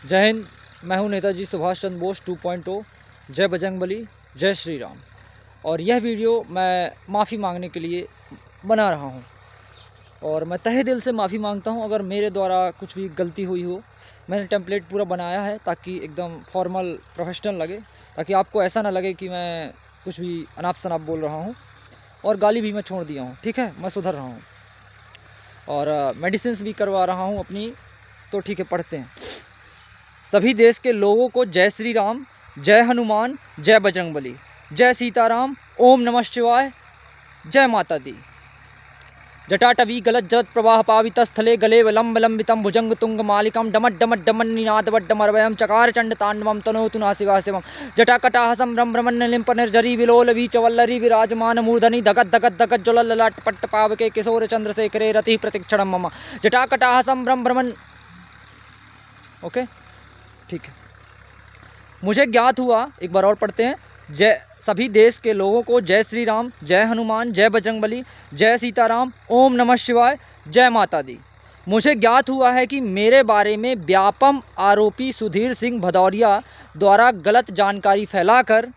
जय हिंद। मैं हूं नेताजी सुभाष चंद्र बोस 2.0। जय बजरंगबली, जय श्री राम। और यह वीडियो मैं माफ़ी मांगने के लिए बना रहा हूं और मैं तहे दिल से माफ़ी मांगता हूं अगर मेरे द्वारा कुछ भी गलती हुई हो। मैंने टेम्पलेट पूरा बनाया है ताकि एकदम फॉर्मल प्रोफेशनल लगे, ताकि आपको ऐसा ना लगे कि मैं कुछ भी अनाप शनाप बोल रहा हूँ। और गाली भी मैं छोड़ दिया हूँ, ठीक है, मैं सुधर रहा हूँ और मेडिसिन्स भी करवा रहा हूँ अपनी। तो ठीक है, पढ़ते हैं। सभी देश के लोगों को जय श्री राम, जय हनुमान, जय बजरंगबली, जय सीताराम, ओम नमः शिवाय, जय माता दी। जटाटवी गलत जलत प्रवाह पावित स्थले गले विलंब लंबितम भुजंग तुंग मालिकम डमट डमट डमन निनाद वड्डमरवयम चकार चंड तांडवम तनोतु नासिका शिवम जटाकटाहसम रम रमन लिंप निर्जरी विलोल वीचवल्लरी विराजमान मूर्धनि धगत धगत धगत ज्वल ललाट पट्ट पावके किशोर चंद्रशेखरे रति प्रतिक्षणम मम जटाकटाहसम रम रमन। ओके, ठीक है। मुझे ज्ञात हुआ, एक बार और पढ़ते हैं। जय सभी देश के लोगों को जय श्री राम, जय हनुमान, जय बजरंगबली, जय सीताराम, ओम नमः शिवाय, जय माता दी। मुझे ज्ञात हुआ है कि मेरे बारे में व्यापम आरोपी सुधीर सिंह भदौरिया द्वारा गलत जानकारी फैलाकर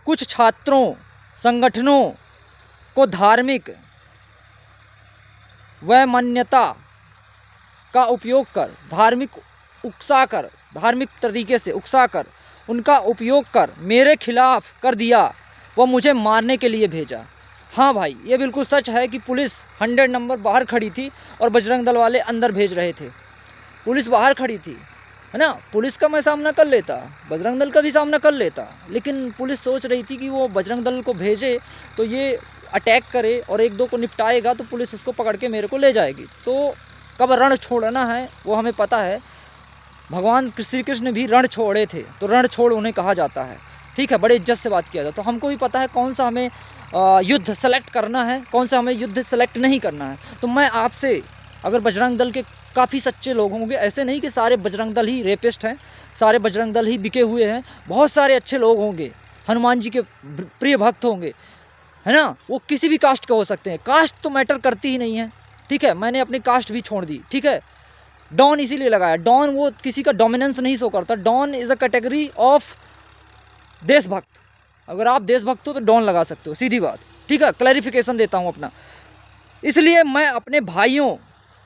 कुछ छात्रों, संगठनों को धार्मिक वैमनस्यता का उपयोग कर, धार्मिक तरीके से उकसाकर उनका उपयोग कर मेरे खिलाफ कर दिया व मुझे मारने के लिए भेजा। हाँ भाई, ये बिल्कुल सच है कि पुलिस 100 नंबर बाहर खड़ी थी और बजरंग दल वाले अंदर भेज रहे थे। पुलिस बाहर खड़ी थी, है ना। पुलिस का मैं सामना कर लेता, बजरंग दल का भी सामना कर लेता, लेकिन पुलिस सोच रही थी कि वो बजरंग दल को भेजे तो ये अटैक करे और एक दो को निपटाएगा तो पुलिस उसको पकड़ के मेरे को ले जाएगी। तो कब रण छोड़ना है वो हमें पता है। भगवान श्री कृष्ण भी रण छोड़े थे, तो रण छोड़ उन्हें कहा जाता है, ठीक है। बड़े इज्जत से बात किया जाता है। तो हमको भी पता है कौन सा हमें युद्ध सेलेक्ट करना है, कौन सा हमें युद्ध सेलेक्ट नहीं करना है। तो मैं आपसे, अगर बजरंग दल के काफ़ी सच्चे लोग होंगे, ऐसे नहीं कि सारे बजरंग दल ही रेपिस्ट हैं, सारे बजरंग दल ही बिके हुए हैं, बहुत सारे अच्छे लोग होंगे, हनुमान जी के प्रिय भक्त होंगे, है ना। वो किसी भी कास्ट के हो सकते हैं, कास्ट तो मैटर करती ही नहीं है, ठीक है। मैंने अपनी कास्ट भी छोड़ दी, ठीक है। डॉन इसीलिए लगाया, डॉन वो किसी का डोमिनेंस नहीं शो करता। Don is a category of देशभक्त। अगर आप देशभक्त हो तो डॉन लगा सकते हो, सीधी बात, ठीक है। क्लैरिफिकेशन देता हूँ अपना। इसलिए मैं अपने भाइयों,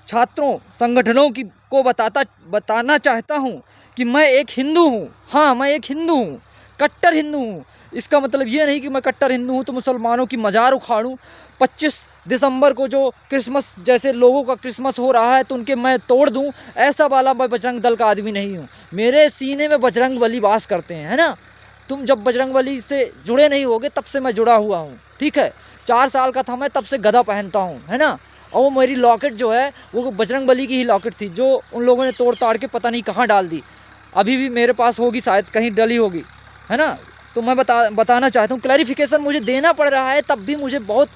छात्रों, संगठनों की को बताना चाहता हूँ कि मैं एक हिंदू हूँ। हाँ, मैं एक हिंदू हूँ, कट्टर हिंदू हूँ। इसका मतलब ये नहीं कि मैं कट्टर हिंदू हूँ तो मुसलमानों की मज़ार उखाड़ूँ। 25 दिसंबर को जो क्रिसमस जैसे लोगों का क्रिसमस हो रहा है तो उनके मैं तोड़ दूँ, ऐसा वाला मैं बजरंग दल का आदमी नहीं हूँ। मेरे सीने में बजरंग बली वास करते हैं, है ना। तुम जब बजरंग बली से जुड़े नहीं होगे तब से मैं जुड़ा हुआ हूँ, ठीक है। 4 साल का था मैं तब से गदा पहनता हूँ, है ना। और वो मेरी लॉकेट जो है वो बजरंग बली की ही लॉकेट थी, जो उन लोगों ने तोड़ ताड़ के पता नहीं कहाँ डाल दी। अभी भी मेरे पास होगी, शायद कहीं डली होगी, है ना। तो मैं बताना चाहता हूँ, क्लैरिफिकेशन मुझे देना पड़ रहा है, तब भी मुझे बहुत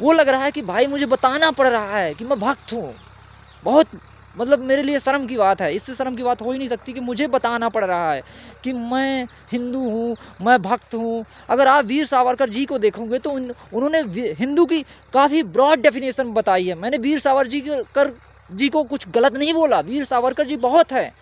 वो लग रहा है कि भाई मुझे बताना पड़ रहा है कि मैं भक्त हूँ। बहुत मतलब मेरे लिए शर्म की बात है, इससे शर्म की बात हो ही नहीं सकती कि मुझे बताना पड़ रहा है कि मैं हिंदू हूँ, मैं भक्त हूँ। अगर आप वीर सावरकर जी को देखोगे तो उन्होंने हिंदू की काफ़ी ब्रॉड डेफिनेशन बताई है। मैंने वीर सावरकर जी को कुछ गलत नहीं बोला, वीर सावरकर जी बहुत है,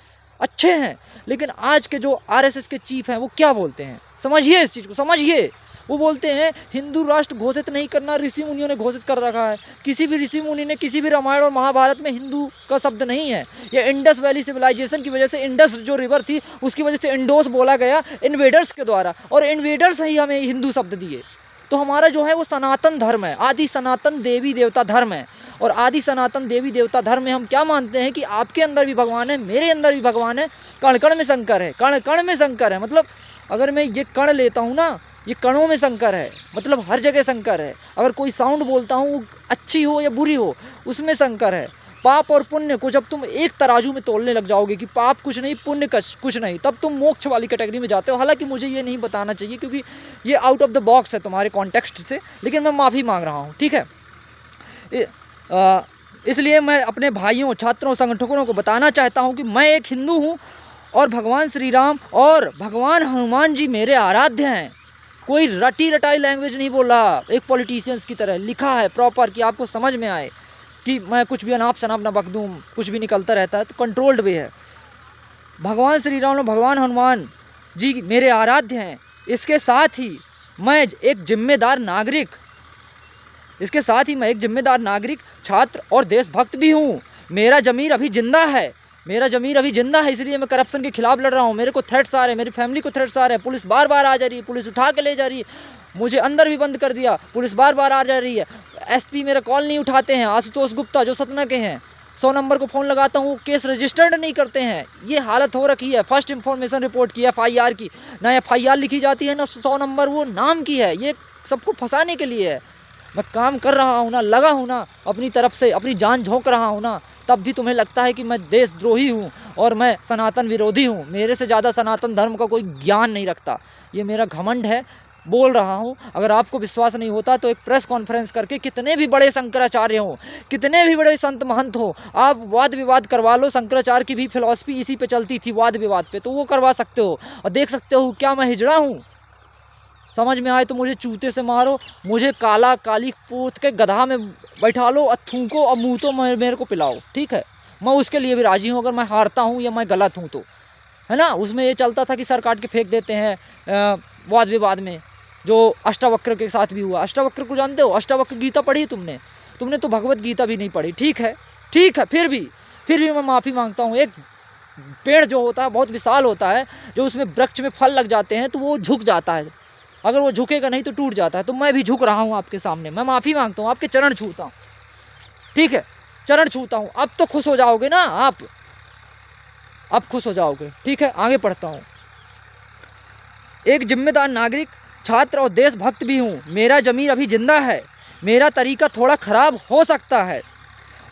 अच्छे हैं। लेकिन आज के जो आरएसएस के चीफ हैं वो क्या बोलते हैं, समझिए इस चीज़ को, समझिए। वो बोलते हैं हिंदू राष्ट्र घोषित नहीं करना, ऋषि मुनियों ने घोषित कर रखा है। किसी भी ऋषि मुनि ने किसी भी रामायण और महाभारत में हिंदू का शब्द नहीं है। ये इंडस वैली सिविलाइजेशन की वजह से, इंडस जो रिवर थी उसकी वजह से इंडोस बोला गया इन्वेडर्स के द्वारा, और इन्वेडर्स ही हमें हिंदू शब्द दिए। तो हमारा जो है वो सनातन धर्म है, आदि सनातन देवी देवता धर्म है। और आदि सनातन देवी देवता धर्म में हम क्या मानते हैं कि आपके अंदर भी भगवान है, मेरे अंदर भी भगवान है, कण कण में शंकर है, कण कण में शंकर है। मतलब अगर मैं ये कण लेता हूँ ना, ये कणों में शंकर है, मतलब हर जगह शंकर है। अगर कोई साउंड बोलता हूँ, अच्छी हो या बुरी हो, उसमें शंकर है। पाप और पुण्य को जब तुम एक तराजू में तोलने लग जाओगे कि पाप कुछ नहीं, पुण्य कुछ नहीं, तब तुम मोक्ष वाली कैटेगरी में जाते हो। हालांकि मुझे ये नहीं बताना चाहिए क्योंकि ये आउट ऑफ द बॉक्स है तुम्हारे कॉन्टेक्स्ट से, लेकिन मैं माफ़ी मांग रहा हूँ, ठीक है। इसलिए मैं अपने भाइयों, छात्रों, संगठनों को बताना चाहता हूँ कि मैं एक हिंदू हूँ और भगवान श्री राम और भगवान हनुमान जी मेरे आराध्य हैं। कोई रटी रटाई लैंग्वेज नहीं बोल रहा, एक पॉलिटिशियंस की तरह लिखा है प्रॉपर कि आपको समझ में आए कि मैं कुछ भी अनाप शनाप ना बक दूँ, कुछ भी निकलता रहता है, तो कंट्रोल्ड वे है। भगवान श्री राम और भगवान हनुमान जी मेरे आराध्य हैं। इसके साथ ही मैं एक जिम्मेदार नागरिक, छात्र और देशभक्त भी हूँ। मेरा ज़मीर अभी ज़िंदा है, इसलिए मैं करप्शन के खिलाफ लड़ रहा हूँ। मेरे को थ्रेट्स आ रहे हैं, मेरी फैमिली को थ्रेट्स आ रहे हैं। पुलिस बार बार आ जा रही है, पुलिस उठा के ले जा रही है, मुझे अंदर भी बंद कर दिया, पुलिस बार बार आ जा रही है। एसपी मेरा कॉल नहीं उठाते हैं, आशुतोष गुप्ता जो सतना के हैं, 100 नंबर को फ़ोन लगाता हूँ, केस रजिस्टर्ड नहीं करते हैं। ये हालत हो रखी है। फर्स्ट इन्फॉर्मेशन रिपोर्ट की FIR की, ना FIR लिखी जाती है, ना 100 नंबर वो नाम की है। ये सबको फंसाने के लिए है। मैं काम कर रहा हूँ ना, लगा हूँ ना, अपनी तरफ से अपनी जान झोंक रहा हूँ ना, तब भी तुम्हें लगता है कि मैं देशद्रोही हूँ और मैं सनातन विरोधी हूँ। मेरे से ज़्यादा सनातन धर्म का कोई ज्ञान नहीं रखता। ये मेरा घमंड है, बोल रहा हूँ। अगर आपको विश्वास नहीं होता तो एक प्रेस कॉन्फ्रेंस करके कितने भी बड़े शंकराचार्य हों, कितने भी बड़े संत महंत हो, आप वाद विवाद करवा लो। शंकराचार्य की भी फिलॉसफी इसी पे चलती थी, वाद विवाद पे, तो वो करवा सकते हो और देख सकते हो क्या मैं हिजड़ा हूँ। समझ में आए तो मुझे चूते से मारो, मुझे काली पोत के गधा में बैठा लो और थूको और मुँह तो मेरे को पिलाओ, ठीक है। मैं उसके लिए भी राज़ी हूँ अगर मैं हारता हूँ या मैं गलत हूँ तो, है ना। उसमें ये चलता था कि सर काट के फेंक देते हैं वाद विवाद में, जो अष्टावक्र के साथ भी हुआ। अष्टावक्र को जानते हो? अष्टावक्र गीता पढ़ी तुमने तो भगवत गीता भी नहीं पढ़ी, ठीक है। फिर भी मैं माफ़ी मांगता हूँ। एक पेड़ जो होता है बहुत विशाल होता है, जो उसमें वृक्ष में फल लग जाते हैं तो वो झुक जाता है, अगर वो झुकेगा नहीं तो टूट जाता है। तो मैं भी झुक रहा हूँ आपके सामने, मैं माफ़ी मांगता हूँ, आपके चरण छूता हूँ, ठीक है, चरण छूता हूँ। अब तो खुश हो जाओगे ना आप, अब खुश हो जाओगे, ठीक है। आगे पढ़ता हूँ। एक जिम्मेदार नागरिक, छात्र और देशभक्त भी हूँ। मेरा ज़मीर अभी ज़िंदा है, मेरा तरीका थोड़ा ख़राब हो सकता है,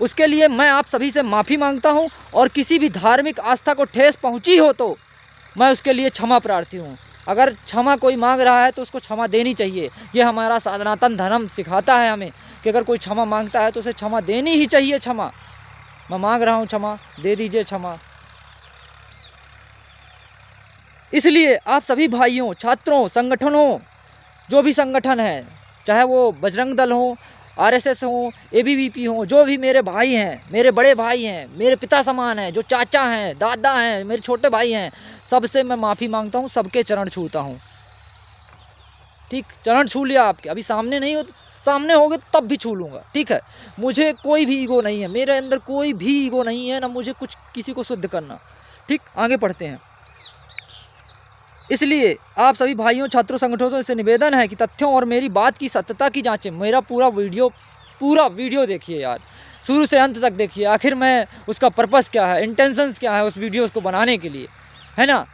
उसके लिए मैं आप सभी से माफ़ी मांगता हूँ। और किसी भी धार्मिक आस्था को ठेस पहुँची हो तो मैं उसके लिए क्षमा प्रार्थी हूँ। अगर क्षमा कोई मांग रहा है तो उसको क्षमा देनी चाहिए। ये हमारा सनातन धर्म सिखाता है हमें कि अगर कोई क्षमा मांगता है तो उसे क्षमा देनी ही चाहिए। क्षमा मैं मांग रहा हूँ, क्षमा दे दीजिए, क्षमा। इसलिए आप सभी भाइयों, छात्रों, संगठनों, जो भी संगठन है, चाहे वो बजरंग दल हो, RSS हो, ABVP हो, जो भी मेरे भाई हैं, मेरे बड़े भाई हैं, मेरे पिता समान हैं, जो चाचा हैं, दादा हैं, मेरे छोटे भाई हैं, सबसे मैं माफ़ी मांगता हूँ, सबके चरण छूता हूँ, ठीक। चरण छू लिया आपके, अभी सामने नहीं हो, सामने होगे तब भी छू लूँगा, ठीक है। मुझे कोई भी ईगो नहीं है, मेरे अंदर कोई भी ईगो नहीं है, ना मुझे कुछ किसी को शुद्ध करना, ठीक। आगे पढ़ते हैं। इसलिए आप सभी भाइयों, छात्रों, संगठनों से निवेदन है कि तथ्यों और मेरी बात की सत्यता की जांचें। मेरा पूरा वीडियो देखिए यार, शुरू से अंत तक देखिए, आखिर मैं उसका पर्पस क्या है, इंटेंशंस क्या है उस वीडियोस को बनाने के लिए, है ना।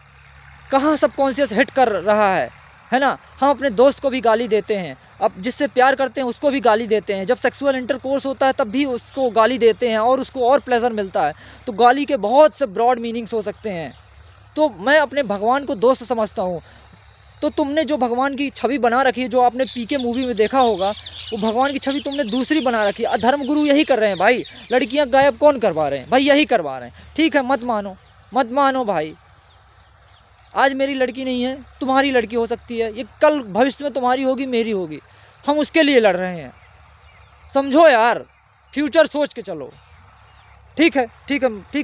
कहाँ सबकॉन्शियस हिट कर रहा है ना। हम अपने दोस्त को भी गाली देते हैं, अब जिससे प्यार करते हैं उसको भी गाली देते हैं, जब सेक्सुअल इंटरकोर्स होता है तब भी उसको गाली देते हैं और उसको और प्लेजर मिलता है। तो गाली के बहुत से ब्रॉड मीनिंग्स हो सकते हैं। तो मैं अपने भगवान को दोस्त समझता हूँ। तो तुमने जो भगवान की छवि बना रखी है, जो आपने PK मूवी में देखा होगा, वो भगवान की छवि तुमने दूसरी बना रखी है। अधर्म गुरु यही कर रहे हैं भाई, लड़कियां गायब कौन करवा रहे हैं भाई, यही करवा रहे हैं, ठीक है। मत मानो भाई। आज मेरी लड़की नहीं है, तुम्हारी लड़की हो सकती है, ये कल भविष्य में तुम्हारी होगी, मेरी होगी, हम उसके लिए लड़ रहे हैं। समझो यार, फ्यूचर सोच के चलो, ठीक है।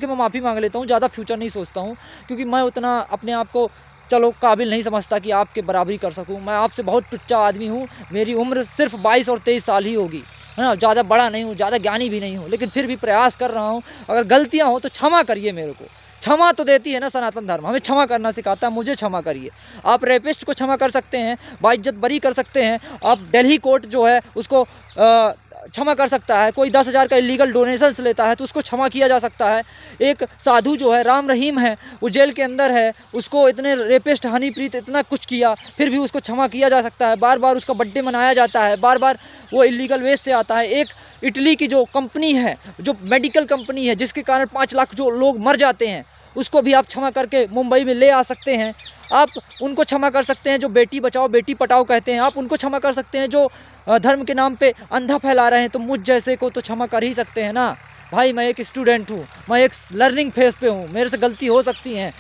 मैं माफ़ी मांग लेता हूँ, ज़्यादा फ्यूचर नहीं सोचता हूँ, क्योंकि मैं उतना अपने आप को चलो काबिल नहीं समझता कि आपके बराबरी कर सकूँ। मैं आपसे बहुत टुच्चा आदमी हूँ, मेरी उम्र सिर्फ 22 और 23 साल ही होगी, है ना। ज़्यादा बड़ा नहीं हूँ, ज़्यादा ज्ञानी भी नहीं हूँ, लेकिन फिर भी प्रयास कर रहा हूँ। अगर गलतियाँ हो तो क्षमा करिए मेरे को। क्षमा तो देती है ना सनातन धर्म, हमें क्षमा करना सिखाता है, मुझे क्षमा करिए। आप रेपिस्ट को क्षमा कर सकते हैं, बाइज्जत बरी कर सकते हैं, आप दिल्ली कोर्ट जो है उसको क्षमा कर सकता है। कोई 10,000 का इलीगल डोनेशंस लेता है तो उसको क्षमा किया जा सकता है। एक साधु जो है, राम रहीम है, वो जेल के अंदर है, उसको इतने रेपिस्ट, हनीप्रीत इतना कुछ किया, फिर भी उसको क्षमा किया जा सकता है। बार बार उसका बर्थडे मनाया जाता है, बार बार वो इलीगल वेज से आता है। एक इटली की जो कंपनी है, जो मेडिकल कंपनी है, जिसके कारण 5 लाख जो लोग मर जाते हैं, उसको भी आप क्षमा करके मुंबई में ले आ सकते हैं। आप उनको क्षमा कर सकते हैं जो बेटी बचाओ बेटी पढ़ाओ कहते हैं, आप उनको क्षमा कर सकते हैं जो धर्म के नाम पे अंधा फैला रहे हैं, तो मुझ जैसे को तो क्षमा कर ही सकते हैं ना भाई। मैं एक स्टूडेंट हूँ, मैं एक लर्निंग फेज़ पे हूँ, मेरे से गलती हो सकती है।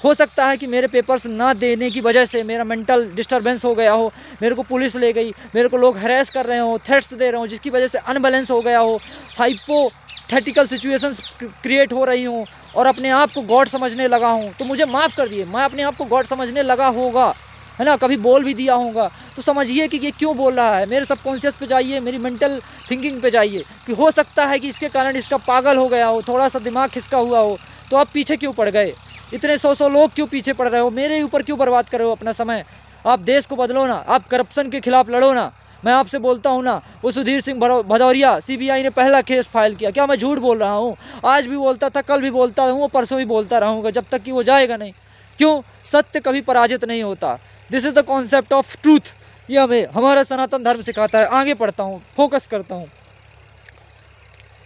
हो सकता है कि मेरे पेपर्स ना देने की वजह से मेरा मेंटल डिस्टर्बेंस हो गया हो, मेरे को पुलिस ले गई, मेरे को लोग हैरेस कर रहे हो, थ्रेट्स दे रहे हो, जिसकी वजह से अनबैलेंस हो गया हो, हाइपोथेटिकल सिचुएशंस क्रिएट हो रही हूँ और अपने आप को गॉड समझने लगा हूँ, तो मुझे माफ़ कर दिए। मैं अपने आप को गॉड समझने लगा होगा, है ना, कभी बोल भी दिया होगा, तो समझिए कि ये क्यों बोल रहा है। मेरे सबकॉन्शियस पे जाइए, मेरी मेंटल थिंकिंग पे जाइए कि हो सकता है कि इसके कारण इसका पागल हो गया हो, थोड़ा सा दिमाग खिसका हुआ हो, तो आप पीछे क्यों पड़ गए? इतने 100 लोग क्यों पीछे पड़ रहे हो? मेरे ऊपर क्यों बर्बाद कर रहे हो अपना समय? आप देश को बदलो ना, आप करप्शन के खिलाफ लड़ो ना। मैं आपसे बोलता हूँ ना, वो सुधीर सिंह भदौरिया, सीबीआई ने पहला केस फाइल किया। क्या मैं झूठ बोल रहा हूँ? आज भी बोलता था, कल भी बोलता हूँ, परसों भी बोलता रहूँगा जब तक कि वो जाएगा नहीं। क्यों? सत्य कभी पराजित नहीं होता। This is the concept of truth. ये हमें हमारा सनातन धर्म सिखाता है। आगे पढ़ता हूँ, फोकस करता हूँ।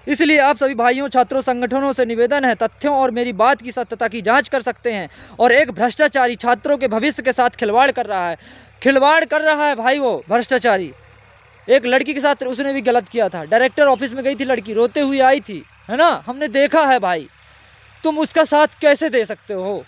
इसलिए आप सभी भाइयों, छात्रों, संगठनों से निवेदन है, तथ्यों और मेरी बात की सत्यता की जांच कर सकते हैं। और एक भ्रष्टाचारी छात्रों के भविष्य के साथ खिलवाड़ कर रहा है, खिलवाड़ कर रहा है भाई। वो भ्रष्टाचारी एक लड़की के साथ उसने भी गलत किया था। डायरेक्टर ऑफिस में गई थी लड़की, रोते हुए आई थी, है ना, हमने देखा है भाई। तुम उसका साथ कैसे दे सकते हो?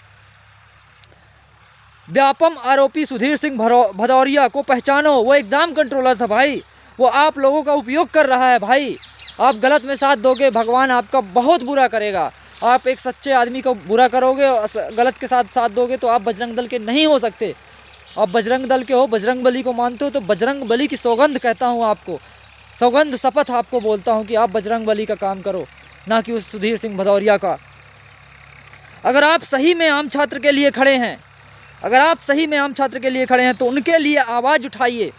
व्यापम आरोपी सुधीर सिंह भदौरिया को पहचानो, वो एग्ज़ाम कंट्रोलर था भाई। वो आप लोगों का उपयोग कर रहा है भाई। आप गलत में साथ दोगे, भगवान आपका बहुत बुरा करेगा। आप एक सच्चे आदमी को बुरा करोगे और गलत के साथ दोगे तो आप बजरंग दल के नहीं हो सकते। आप बजरंग दल के हो, बजरंग बली को मानते हो, तो बजरंग बली की सौगंध कहता हूँ आपको, सौगंध शपथ आपको बोलता हूँ कि आप बजरंग बली का काम करो, ना कि उस सुधीर सिंह भदौरिया का। अगर आप सही में आम छात्र के लिए खड़े हैं, अगर आप सही में आम छात्र के लिए खड़े हैं तो उनके लिए आवाज़ उठाइए।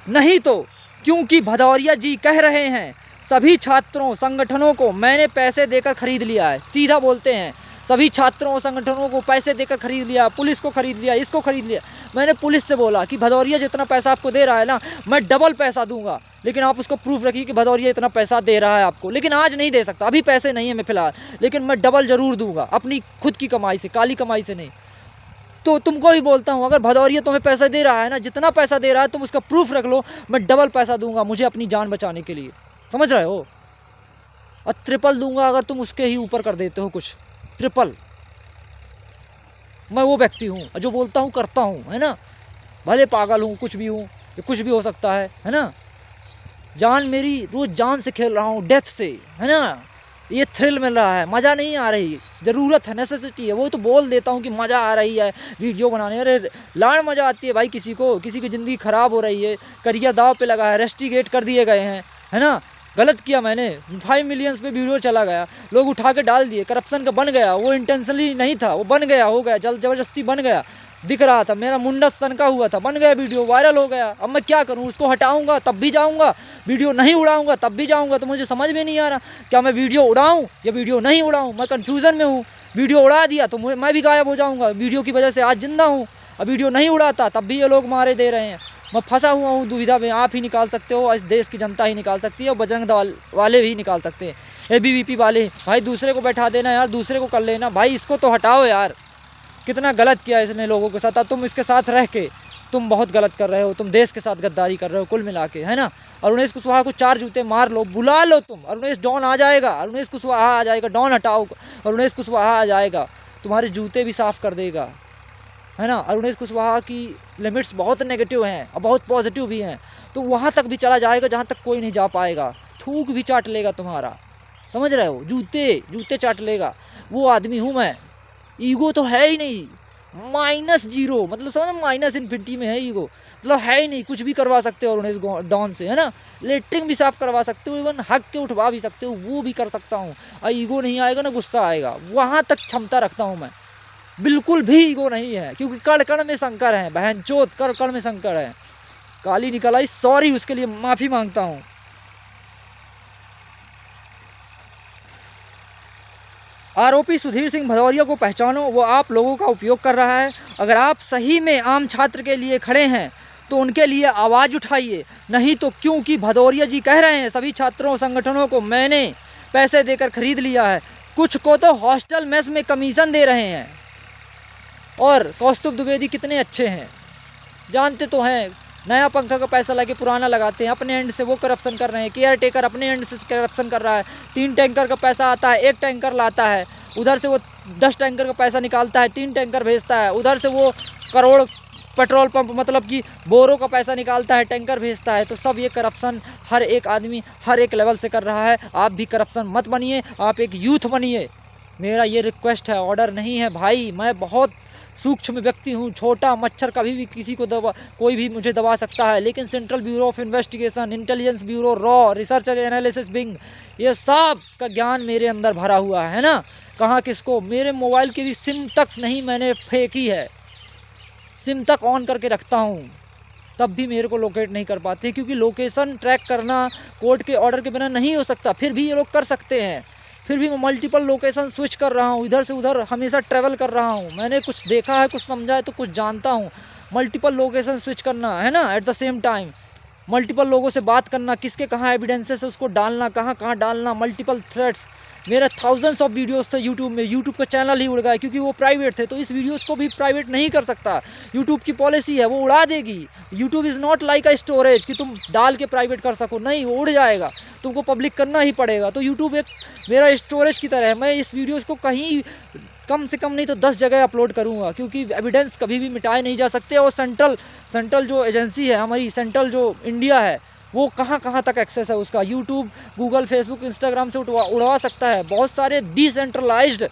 नहीं तो, क्योंकि भदौरिया जी कह रहे हैं सभी छात्रों संगठनों को मैंने पैसे देकर खरीद लिया है। सीधा बोलते हैं, सभी छात्रों और संगठनों को पैसे देकर खरीद लिया, पुलिस को खरीद लिया, इसको खरीद लिया। मैंने पुलिस से बोला कि भदौरिया जितना पैसा आपको दे रहा है ना, मैं डबल पैसा दूंगा, लेकिन आप उसको प्रूफ रखिए कि भदौरिया इतना पैसा दे रहा है आपको। लेकिन आज नहीं दे सकता, अभी पैसे नहीं है मैं फिलहाल, लेकिन मैं डबल ज़रूर दूंगा, अपनी खुद की कमाई से, काली कमाई से नहीं। तो तुमको ही बोलता हूँ, अगर भदौरिया तुम्हें पैसा दे रहा है ना, जितना पैसा दे रहा है तुम उसका प्रूफ रख लो, मैं डबल पैसा दूंगा मुझे अपनी जान बचाने के लिए। समझ रहे हो? और ट्रिपल दूंगा अगर तुम उसके ही ऊपर कर देते हो कुछ, ट्रिपल। मैं वो व्यक्ति हूँ जो बोलता हूँ करता हूँ, है ना। भले पागल हूँ, कुछ भी हूँ, कुछ भी हो सकता है ना। जान मेरी, रोज़ जान से खेल रहा हूँ, डेथ से, है ना। ये थ्रिल मिल रहा है, मज़ा नहीं आ रही, ज़रूरत है, नेसेसिटी है, वो तो बोल देता हूँ कि मज़ा आ रही है वीडियो बनाने। अरे लाड़ मज़ा आती है भाई किसी को, किसी की ज़िंदगी ख़राब हो रही है, करियर दाव पे लगा है, रेस्टिगेट कर दिए गए हैं, है ना। गलत किया मैंने, 5 मिलियंस पे वीडियो चला गया, लोग उठा के डाल दिए, करप्शन का बन गया, वो इंटेंशनली नहीं था, वो बन गया, हो गया, ज़बरदस्ती बन गया, दिख रहा था, मेरा मुंडा सनका हुआ था, बन गया वीडियो, वायरल हो गया। अब मैं क्या करूं? उसको हटाऊंगा तब भी जाऊंगा, वीडियो नहीं उड़ाऊंगा तब भी जाऊंगा। तो मुझे समझ में नहीं आ रहा, क्या मैं वीडियो उड़ाऊं या वीडियो नहीं उड़ाऊं? मैं कंफ्यूजन में हूँ। वीडियो उड़ा दिया तो मैं भी गायब हो जाऊंगा, वीडियो की वजह से आज जिंदा हूँ। अब वीडियो नहीं उड़ाता तब भी ये लोग मारे दे रहे हैं। मैं फंसा हुआ हूँ दुविधा में। आप ही निकाल सकते हो, इस देश की जनता ही निकाल सकती है, और बजरंग दल वाले भी निकाल सकते हैं, ABVP वाले। भाई दूसरे को बैठा देना यार, दूसरे को कर लेना भाई, इसको तो हटाओ यार। कितना गलत किया इसने लोगों के साथ, अब तुम इसके साथ रह के तुम बहुत गलत कर रहे हो, तुम देश के साथ गद्दारी कर रहे हो कुल मिला के, है ना। अरुणेश कुशवाहा को 4 जूते मार लो, बुला लो तुम, अरुणेश डॉन आ जाएगा, अरुणेश कुशवाहा आ जाएगा, डॉन हटाओ, अरुणेश कुशवाहा आ जाएगा, तुम्हारे जूते भी साफ़ कर देगा, है ना। अरुणेश कुशवाहा की लिमिट्स बहुत नेगेटिव हैं और बहुत पॉजिटिव भी हैं, तो वहाँ तक भी चला जाएगा जहाँ तक कोई नहीं जा पाएगा। थूक भी चाट लेगा तुम्हारा, समझ रहे हो, जूते चाट लेगा। वो आदमी हूँ मैं, ईगो तो है ही नहीं, -0, मतलब समझ, माइनस इन्फिनिटी में है ईगो, मतलब है ही नहीं। कुछ भी करवा सकते हो अरुणेश डॉन से, है ना। लेटरिंग भी साफ करवा सकते हो, इवन हक के उठवा भी सकते हो, वो भी कर सकता हूँ। और ईगो नहीं आएगा ना, गुस्सा आएगा, वहाँ तक क्षमता रखता हूँ मैं। बिल्कुल भी ईगो नहीं है, क्योंकि कण कण में शंकर है, बहन चोत, कण कण में शंकर है। काली निकल आई, सॉरी, उसके लिए माफ़ी मांगता हूँ। आरोपी सुधीर सिंह भदौरिया को पहचानो, वो आप लोगों का उपयोग कर रहा है। अगर आप सही में आम छात्र के लिए खड़े हैं तो उनके लिए आवाज़ उठाइए। नहीं तो, क्योंकि भदौरिया जी कह रहे हैं सभी छात्रों संगठनों को मैंने पैसे देकर खरीद लिया है, कुछ को तो हॉस्टल मेस में कमीशन दे रहे हैं। और कौस्तुभ द्विवेदी कितने अच्छे हैं, जानते तो हैं। नया पंखा का पैसा लगे पुराना लगाते हैं, अपने एंड से वो करप्शन कर रहे हैं। केयर टेकर अपने एंड से करप्शन कर रहा है। 3 टैंकर का पैसा आता है, 1 टैंकर लाता है, उधर से वो 10 टैंकर का पैसा निकालता है, 3 टैंकर भेजता है, उधर से वो करोड़ पेट्रोल पंप मतलब कि बोरों का पैसा निकालता है, टैंकर भेजता है। तो सब ये करप्शन हर एक आदमी हर एक लेवल से कर रहा है। आप भी करप्शन मत बनिए, आप एक यूथ बनिए, मेरा ये रिक्वेस्ट है, ऑर्डर नहीं है भाई। मैं बहुत सूक्ष्म व्यक्ति हूँ, छोटा मच्छर कभी भी किसी को कोई भी मुझे दबा सकता है, लेकिन central bureau of investigation, intelligence bureau, raw, research and analysis wing, ये सब का ज्ञान मेरे अंदर भरा हुआ है ना। कहाँ किसको, मेरे मोबाइल की भी सिम तक नहीं मैंने फेंकी है, सिम तक ऑन करके रखता हूँ, तब भी मेरे को लोकेट नहीं कर पाते, क्योंकि लोकेशन ट्रैक करना कोर्ट के ऑर्डर के बिना नहीं हो सकता। फिर भी ये लोग कर सकते हैं, फिर भी मैं मल्टीपल लोकेशन स्विच कर रहा हूँ, इधर से उधर हमेशा ट्रैवल कर रहा हूँ। मैंने कुछ देखा है, कुछ समझा है, तो कुछ जानता हूँ। मल्टीपल लोकेशन स्विच करना है ना, at the same time multiple लोगों से बात करना, किसके कहाँ एविडेंसेस है उसको डालना, कहाँ कहाँ डालना, मल्टीपल थ्रेड्स। मेरे थाउजेंड्स ऑफ वीडियोस थे यूट्यूब में, यूट्यूब का चैनल ही उड़ गया क्योंकि वो प्राइवेट थे। तो इस वीडियोस को भी प्राइवेट नहीं कर सकता, यूट्यूब की पॉलिसी है, वो उड़ा देगी। YouTube is not like a storage कि तुम डाल के प्राइवेट कर सको, नहीं, वो उड़ जाएगा, तुमको पब्लिक करना ही पड़ेगा। तो यूट्यूब एक मेरा स्टोरेज की तरह है। मैं इस वीडियोज़ को कहीं कम से कम नहीं तो 10 जगह अपलोड करूँगा, क्योंकि एविडेंस कभी भी मिटाए नहीं जा सकते। और सेंट्रल जो एजेंसी है हमारी, सेंट्रल जो इंडिया है, वो कहाँ कहाँ तक एक्सेस है उसका, यूट्यूब, गूगल, फेसबुक, इंस्टाग्राम से उड़वा सकता है। बहुत सारे डिसेंट्रलाइज्ड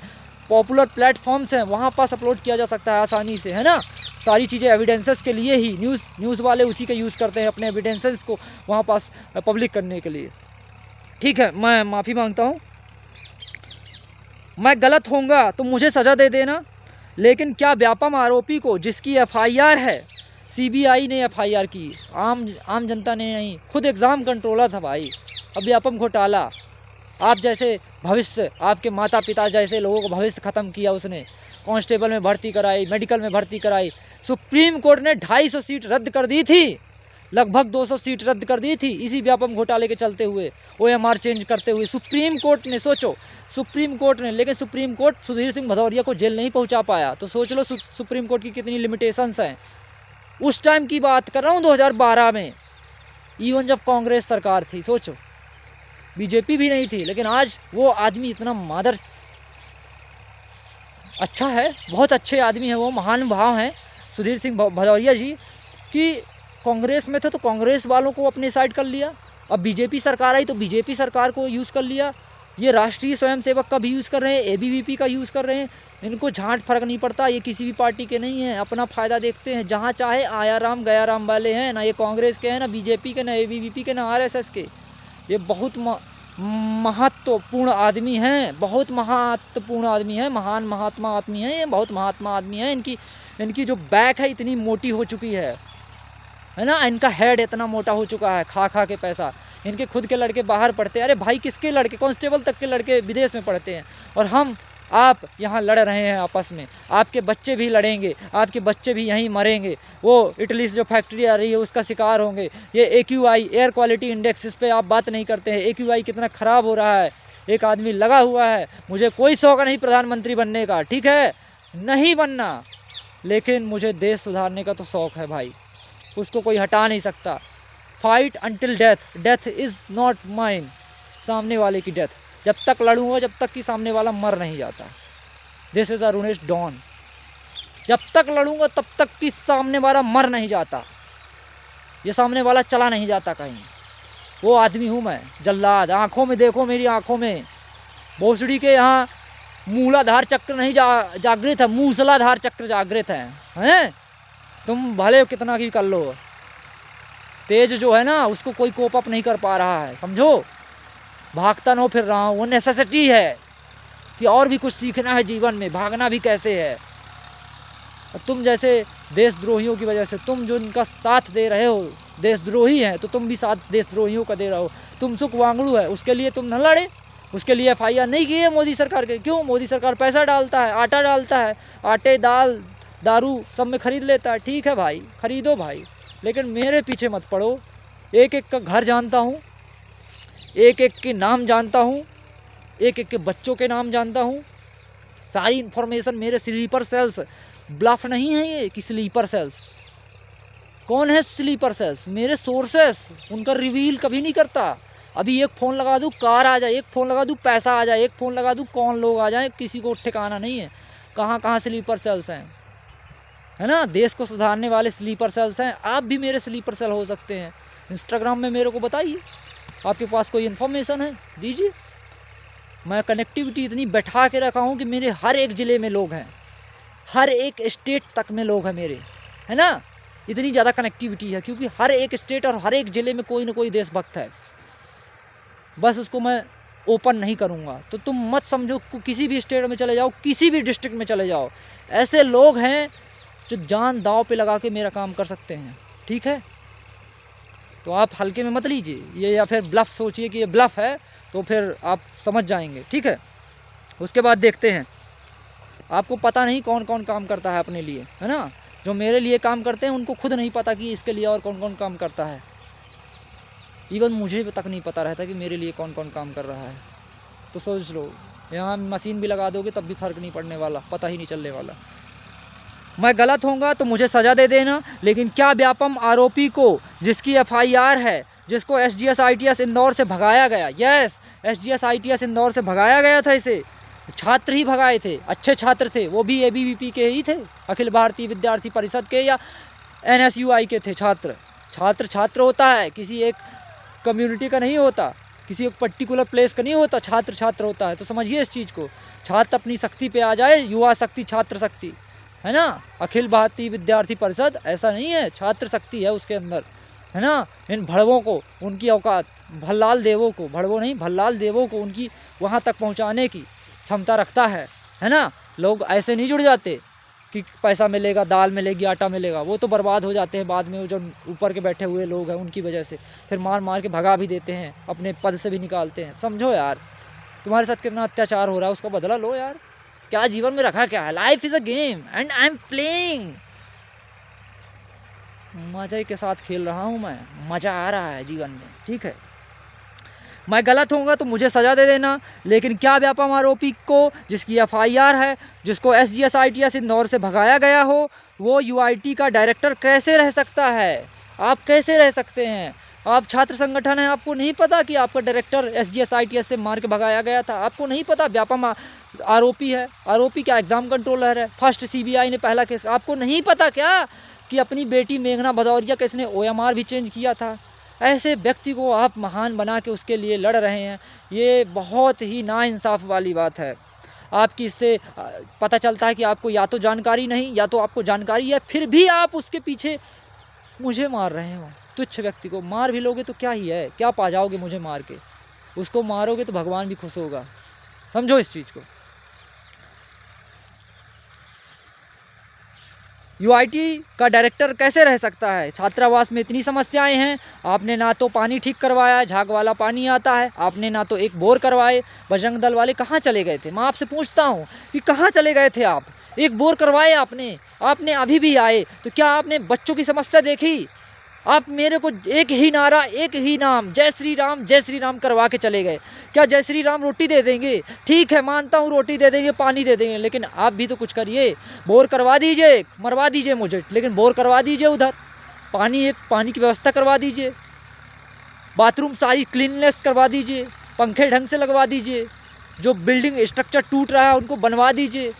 पॉपुलर प्लेटफॉर्म्स हैं, वहाँ पास अपलोड किया जा सकता है आसानी से, है ना। सारी चीज़ें एविडेंसेस के लिए ही, न्यूज़ वाले उसी का यूज़ करते हैं अपने एविडेंसेस को वहाँ पास पब्लिक करने के लिए। ठीक है, मैं माफ़ी मांगता हूँ, मैं गलत होऊंगा तो मुझे सज़ा दे देना। लेकिन क्या व्यापम आरोपी को, जिसकी एफआईआर है, सीबीआई ने एफआईआर की, आम जनता ने नहीं, खुद एग्ज़ाम कंट्रोलर था भाई। अब व्यापम घोटाला, आप जैसे भविष्य, आपके माता पिता जैसे लोगों को भविष्य ख़त्म किया उसने। कांस्टेबल में भर्ती कराई, मेडिकल में भर्ती कराई, सुप्रीम कोर्ट ने 250 सीट रद्द कर दी थी, लगभग 200 सीट रद्द कर दी थी इसी व्यापम घोटाले के चलते हुए, ओएमआर चेंज करते हुए। सुप्रीम कोर्ट ने, सोचो, सुप्रीम कोर्ट ने, लेकिन सुप्रीम कोर्ट सुधीर सिंह भदौरिया को जेल नहीं पहुंचा पाया। तो सोच लो सुप्रीम कोर्ट की कितनी लिमिटेशंस हैं। उस टाइम की बात कर रहा हूँ, 2012 में, इवन जब कांग्रेस सरकार थी, सोचो, बीजेपी भी नहीं थी। लेकिन आज वो आदमी इतना मादर अच्छा है, बहुत अच्छे आदमी हैं वो, महान भाव हैं सुधीर सिंह भदौरिया जी, कि कांग्रेस में थे तो कांग्रेस वालों को अपने साइड कर लिया, अब बीजेपी सरकार आई तो बीजेपी सरकार को यूज़ कर लिया। ये राष्ट्रीय स्वयंसेवक का भी यूज़ कर रहे हैं, एबीवीपी का यूज़ कर रहे हैं। इनको झांट फर्क नहीं पड़ता, ये किसी भी पार्टी के नहीं हैं, अपना फ़ायदा देखते हैं। जहाँ चाहे आया राम गया राम वाले हैं, ना ये कांग्रेस के हैं, ना बीजेपी के, ना एबीवीपी के, ना आरएसएस के। ये बहुत महत्वपूर्ण आदमी हैं, बहुत महत्वपूर्ण आदमी हैं, महान महात्मा आदमी हैं, ये बहुत महात्मा आदमी हैं। इनकी जो बैक है इतनी मोटी हो चुकी है ना, इनका हेड इतना मोटा हो चुका है खा खा के पैसा। इनके खुद के लड़के बाहर पढ़ते हैं, अरे भाई किसके लड़के, कांस्टेबल तक के लड़के विदेश में पढ़ते हैं, और आप यहाँ लड़ रहे हैं आपस में। आपके बच्चे भी लड़ेंगे, आपके बच्चे भी यहीं मरेंगे, वो इटली से जो फैक्ट्री आ रही है उसका शिकार होंगे। ये AQI, एयर क्वालिटी इंडेक्स, इस पर आप बात नहीं करते हैं। AQI कितना ख़राब हो रहा है, एक आदमी लगा हुआ है। मुझे कोई शौक नहीं प्रधानमंत्री बनने का, ठीक है, नहीं बनना, लेकिन मुझे देश सुधारने का तो शौक़ है भाई, उसको कोई हटा नहीं सकता। Fight until death, death is not mine, सामने वाले की डेथ। जब तक लड़ूंगा जब तक कि सामने वाला मर नहीं जाता। This is Arunesh don. जब तक लड़ूंगा तब तक कि सामने वाला मर नहीं जाता, ये सामने वाला चला नहीं जाता कहीं, वो आदमी हूँ मैं, जल्लाद। आँखों में देखो, मेरी आँखों में भोसड़ी के यहाँ मूलाधार चक्र नहीं जागृत है, मूसलाधार चक्र जागृत हैं। तुम भले कितना भी कर लो, तेज जो है ना उसको कोई कोप अप नहीं कर पा रहा है, समझो। भागता न फिर रहा हूँ, वो नेसेसिटी है कि और भी कुछ सीखना है जीवन में, भागना भी कैसे है। और तुम जैसे देशद्रोहियों की वजह से, तुम जो इनका साथ दे रहे हो, देशद्रोही हैं, तो तुम भी साथ देशद्रोहियों का दे रहे हो। तुम सुख वांगड़ू है, उसके लिए तुम न लड़े, उसके लिए FIR नहीं की है मोदी सरकार के। क्यों? मोदी सरकार पैसा डालता है, आटा डालता है, आटे, दाल, दारू सब में ख़रीद लेता है। ठीक है भाई, ख़रीदो भाई, लेकिन मेरे पीछे मत पड़ो। एक एक का घर जानता हूँ, एक एक के नाम जानता हूँ, एक एक के बच्चों के नाम जानता हूँ, सारी इन्फॉर्मेशन मेरे स्लीपर सेल्स, ब्लफ नहीं है ये कि स्लीपर सेल्स। कौन है स्लीपर सेल्स? मेरे सोर्सेस, उनका रिवील कभी नहीं करता। अभी एक फ़ोन लगा दूँ कार आ जाए, एक फ़ोन लगा दूँ पैसा आ जाए, एक फ़ोन लगा दूँ कौन लोग आ जाए, किसी को ठिकाना नहीं है। कहाँ कहाँ स्लीपर सेल्स हैं, है ना। देश को सुधारने वाले स्लीपर सेल्स हैं। आप भी मेरे स्लीपर सेल हो सकते हैं। इंस्टाग्राम में मेरे को बताइए, आपके पास कोई इन्फॉर्मेशन है दीजिए। मैं कनेक्टिविटी इतनी बैठा के रखा हूँ कि मेरे हर एक ज़िले में लोग हैं, हर एक स्टेट तक में लोग हैं मेरे, है ना। इतनी ज़्यादा कनेक्टिविटी है क्योंकि हर एक स्टेट और हर एक ज़िले में कोई ना कोई देशभक्त है। बस उसको मैं ओपन नहीं करूँगा। तो तुम मत समझो, किसी भी स्टेट में चले जाओ, किसी भी डिस्ट्रिक्ट में चले जाओ, ऐसे लोग हैं जो जान दांव पे लगा के मेरा काम कर सकते हैं, ठीक है। तो आप हल्के में मत लीजिए ये, या फिर ब्लफ सोचिए कि ये ब्लफ है, तो फिर आप समझ जाएंगे, ठीक है। उसके बाद देखते हैं, आपको पता नहीं कौन कौन काम करता है अपने लिए, है ना। जो मेरे लिए काम करते हैं उनको खुद नहीं पता कि इसके लिए और कौन कौन काम करता है। इवन मुझे तक नहीं पता रहता कि मेरे लिए कौन कौन काम कर रहा है। तो सोच लो, यहाँ मशीन भी लगा दोगे तब भी फ़र्क नहीं पड़ने वाला, पता ही नहीं चलने वाला। मैं गलत होऊंगा तो मुझे सज़ा दे देना, लेकिन क्या व्यापम आरोपी को जिसकी FIR है, जिसको SGS ITS इंदौर से भगाया गया, यस SGS ITS इंदौर से भगाया गया था, इसे छात्र ही भगाए थे, अच्छे छात्र थे, वो भी ABVP के ही थे, अखिल भारतीय विद्यार्थी परिषद के या NSUI के थे छात्र। छात्र होता है, किसी एक कम्युनिटी का नहीं होता, किसी एक पर्टिकुलर प्लेस का नहीं होता, छात्र होता है। तो समझिए इस चीज़ को, छात्र अपनी शक्ति पे आ जाए, युवा शक्ति, छात्र शक्ति, है ना। अखिल भारतीय विद्यार्थी परिषद ऐसा नहीं है, छात्र शक्ति है उसके अंदर, है ना। इन भड़वों को, उनकी औकात, भल्लाल देवों को, भड़वों नहीं भल्लाल देवों को उनकी वहाँ तक पहुँचाने की क्षमता रखता है ना। लोग ऐसे नहीं जुड़ जाते कि पैसा मिलेगा, दाल मिलेगी, आटा मिलेगा, वो तो बर्बाद हो जाते हैं बाद में। वो जो ऊपर के बैठे हुए लोग हैं उनकी वजह से फिर मार मार के भगा भी देते हैं, अपने पद से भी निकालते हैं। समझो यार, तुम्हारे साथ कितना अत्याचार हो रहा है, उसका बदला लो यार। क्या जीवन में रखा क्या है? Life is a game and I am playing. मज़े के साथ खेल रहा हूँ मैं, मज़ा आ रहा है जीवन में, ठीक है। मैं गलत होऊंगा तो मुझे सज़ा दे देना, लेकिन क्या व्यापम आरोपी को जिसकी FIR है, जिसको SGS ITS इंदौर से भगाया गया हो, वो UIT का डायरेक्टर कैसे रह सकता है? आप कैसे रह सकते हैं? आप छात्र संगठन है, आपको नहीं पता कि आपका डायरेक्टर SGS ITS से मार के भगाया गया था? आपको नहीं पता व्यापम आरोपी है? आरोपी क्या एग्ज़ाम कंट्रोलर है, फर्स्ट CBI ने पहला केस। आपको नहीं पता क्या कि अपनी बेटी मेघना भदौरिया के इसने OMR भी चेंज किया था? ऐसे व्यक्ति को आप महान बना के उसके लिए लड़ रहे हैं, ये बहुत ही नाइंसाफ़ वाली बात है। आपकी इससे पता चलता है कि आपको या तो जानकारी नहीं, या तो आपको जानकारी है, फिर भी आप उसके पीछे मुझे मार रहे हो। तुच्छ व्यक्ति को मार भी लोगे तो क्या ही है, क्या पा जाओगे मुझे मार के? उसको मारोगे तो भगवान भी खुश होगा, समझो इस चीज़ को। UIT का डायरेक्टर कैसे रह सकता है? छात्रावास में इतनी समस्याएं हैं, आपने ना तो पानी ठीक करवाया, झाग वाला पानी आता है, आपने ना तो एक बोर करवाए। बजरंग दल वाले कहाँ चले गए थे? मैं आपसे पूछता हूँ कि कहाँ चले गए थे आप? एक बोर करवाए आपने अभी भी आए, तो क्या आपने बच्चों की समस्या देखी? आप मेरे को एक ही नारा, एक ही नाम, जय श्री राम करवा के चले गए। क्या जय श्री राम रोटी दे देंगे? ठीक है, मानता हूँ रोटी दे देंगे, पानी दे देंगे, लेकिन आप भी तो कुछ करिए। बोर करवा दीजिए, मरवा दीजिए मुझे, लेकिन बोर करवा दीजिए उधर। पानी की व्यवस्था करवा दीजिए, बाथरूम सारी क्लीननेस करवा दीजिए, पंखे ढंग से लगवा दीजिए, जो बिल्डिंग स्ट्रक्चर टूट रहा है उनको बनवा दीजिए,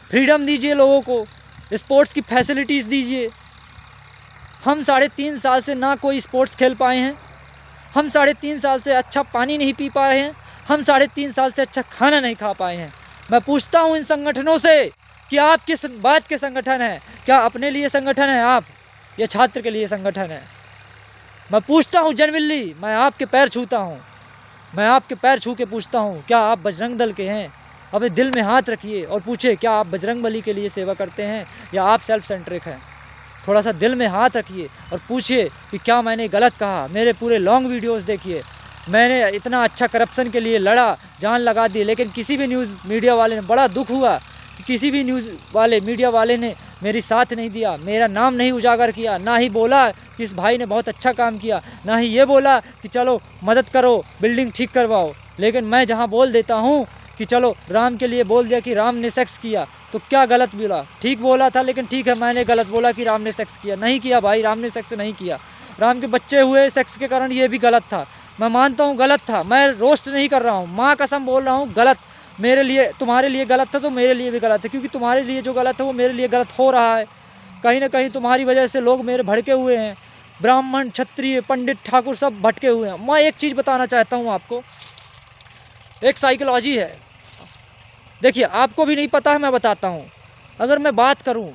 फ्रीडम दीजिए लोगों को, स्पोर्ट्स की फैसिलिटीज़ दीजिए। हम 3.5 साल से ना कोई स्पोर्ट्स खेल पाए हैं, हम 3.5 साल से अच्छा पानी नहीं पी पाए हैं, हम 3.5 साल से अच्छा खाना नहीं खा पाए हैं। मैं पूछता हूँ इन संगठनों से कि आप किस बात के संगठन हैं? क्या अपने लिए संगठन है आप, या छात्र के लिए संगठन है? मैं पूछता हूँ जनविल्ली, मैं आपके पैर छूता हूँ, मैं आपके पैर छू के पूछता हूँ, क्या आप बजरंग दल के हैं? अपने दिल में हाथ रखिए और पूछिए, क्या आप बजरंग बली के लिए सेवा करते हैं या आप सेल्फ सेंट्रिक हैं? थोड़ा सा दिल में हाथ रखिए और पूछिए कि क्या मैंने गलत कहा। मेरे पूरे लॉन्ग वीडियोस देखिए, मैंने इतना अच्छा करप्शन के लिए लड़ा, जान लगा दी, लेकिन किसी भी न्यूज़ मीडिया वाले ने, बड़ा दुख हुआ कि किसी भी मीडिया वाले ने मेरी साथ नहीं दिया, मेरा नाम नहीं उजागर किया, ना ही बोला कि इस भाई ने बहुत अच्छा काम किया, ना ही ये बोला कि चलो मदद करो, बिल्डिंग ठीक करवाओ। लेकिन मैं जहाँ बोल देता हूँ कि चलो राम के लिए बोल दिया कि राम ने सेक्स किया, तो क्या गलत बोला? ठीक बोला था, लेकिन ठीक है मैंने गलत बोला कि राम ने सेक्स किया। नहीं किया भाई, राम ने सेक्स नहीं किया। राम के बच्चे हुए सेक्स के कारण, ये भी गलत था। मैं मानता हूँ गलत था, मैं रोस्ट नहीं कर रहा हूँ, माँ कसम बोल रहा हूँ गलत। मेरे लिए, तुम्हारे लिए गलत था तो मेरे लिए भी गलत है, क्योंकि तुम्हारे लिए जो गलत है वो मेरे लिए गलत हो रहा है। कहीं ना कहीं तुम्हारी वजह से लोग मेरे भड़के हुए हैं, ब्राह्मण, क्षत्रिय, पंडित, ठाकुर सब भटके हुए हैं। मैं एक चीज़ बताना चाहता हूँ आपको, एक साइकोलॉजी है। देखिए, आपको भी नहीं पता है, मैं बताता हूँ। अगर मैं बात करूँ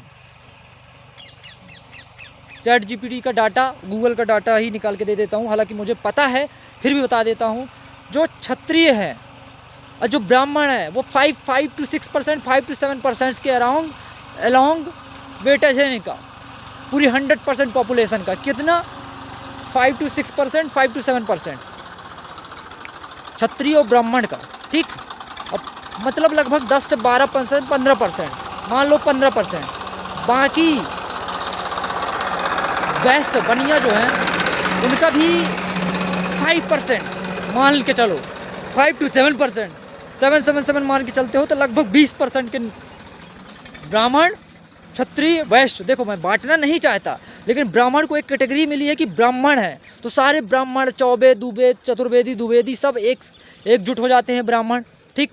चैट जीपीटी का डाटा, गूगल का डाटा ही निकाल के दे देता हूँ, हालांकि मुझे पता है फिर भी बता देता हूँ। जो क्षत्रिय है और जो ब्राह्मण है वो 5 to 6%, 5 to 7% के अराउंड वेटेज है इनका, पूरी 100% पॉपुलेशन का। कितना? 5 to 6%, 5 to 7% क्षत्रिय और ब्राह्मण का, ठीक। अब मतलब लगभग 10 से 12%, 15%, मान लो 15%। बाकी वैश्य बनिया जो हैं उनका भी 5% मान के चलो, 5 to 7%, 777 मान के चलते हो तो लगभग 20% के ब्राह्मण, क्षत्रिय, वैश्य। देखो, मैं बांटना नहीं चाहता, लेकिन ब्राह्मण को एक कैटेगरी मिली है कि ब्राह्मण है तो सारे ब्राह्मण, चौबे, दुबे, चतुर्वेदी, द्विवेदी सब एकजुट हो जाते हैं ब्राह्मण, ठीक।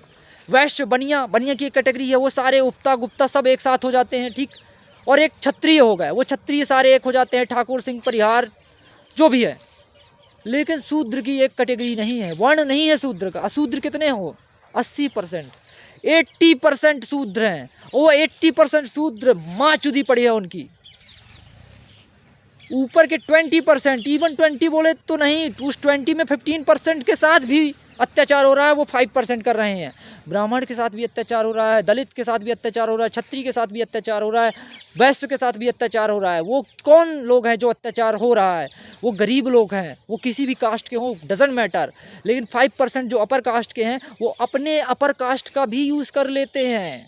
वैश्य, बनिया की एक कैटेगरी है, वो सारे उपता, गुप्ता सब एक साथ हो जाते हैं, ठीक। और एक क्षत्रिय हो गए, वो क्षत्रिय सारे एक हो जाते हैं, ठाकुर, सिंह, परिहार जो भी है। लेकिन शूद्र की एक कैटेगरी नहीं है, वर्ण नहीं है शूद्र का। अशूद्र कितने हो? 80%, 80% शूद्र हैं। वो 80% शूद्र माँ चुदी पड़ी है उनकी। ऊपर के 20%, इवन 20 बोले तो नहीं, उस 20 में 15% के साथ भी अत्याचार हो रहा है, वो 5% कर रहे हैं। ब्राह्मण के साथ भी अत्याचार हो रहा है, दलित के साथ भी अत्याचार हो रहा है, क्षत्रिय के साथ भी अत्याचार हो रहा है, वैश्य के साथ भी अत्याचार हो रहा है। वो कौन लोग हैं जो अत्याचार हो रहा है? वो गरीब लोग हैं, वो किसी भी कास्ट के हों, डजेंट मैटर। लेकिन 5% जो अपर कास्ट के हैं वो अपने अपर कास्ट का भी यूज़ कर लेते हैं,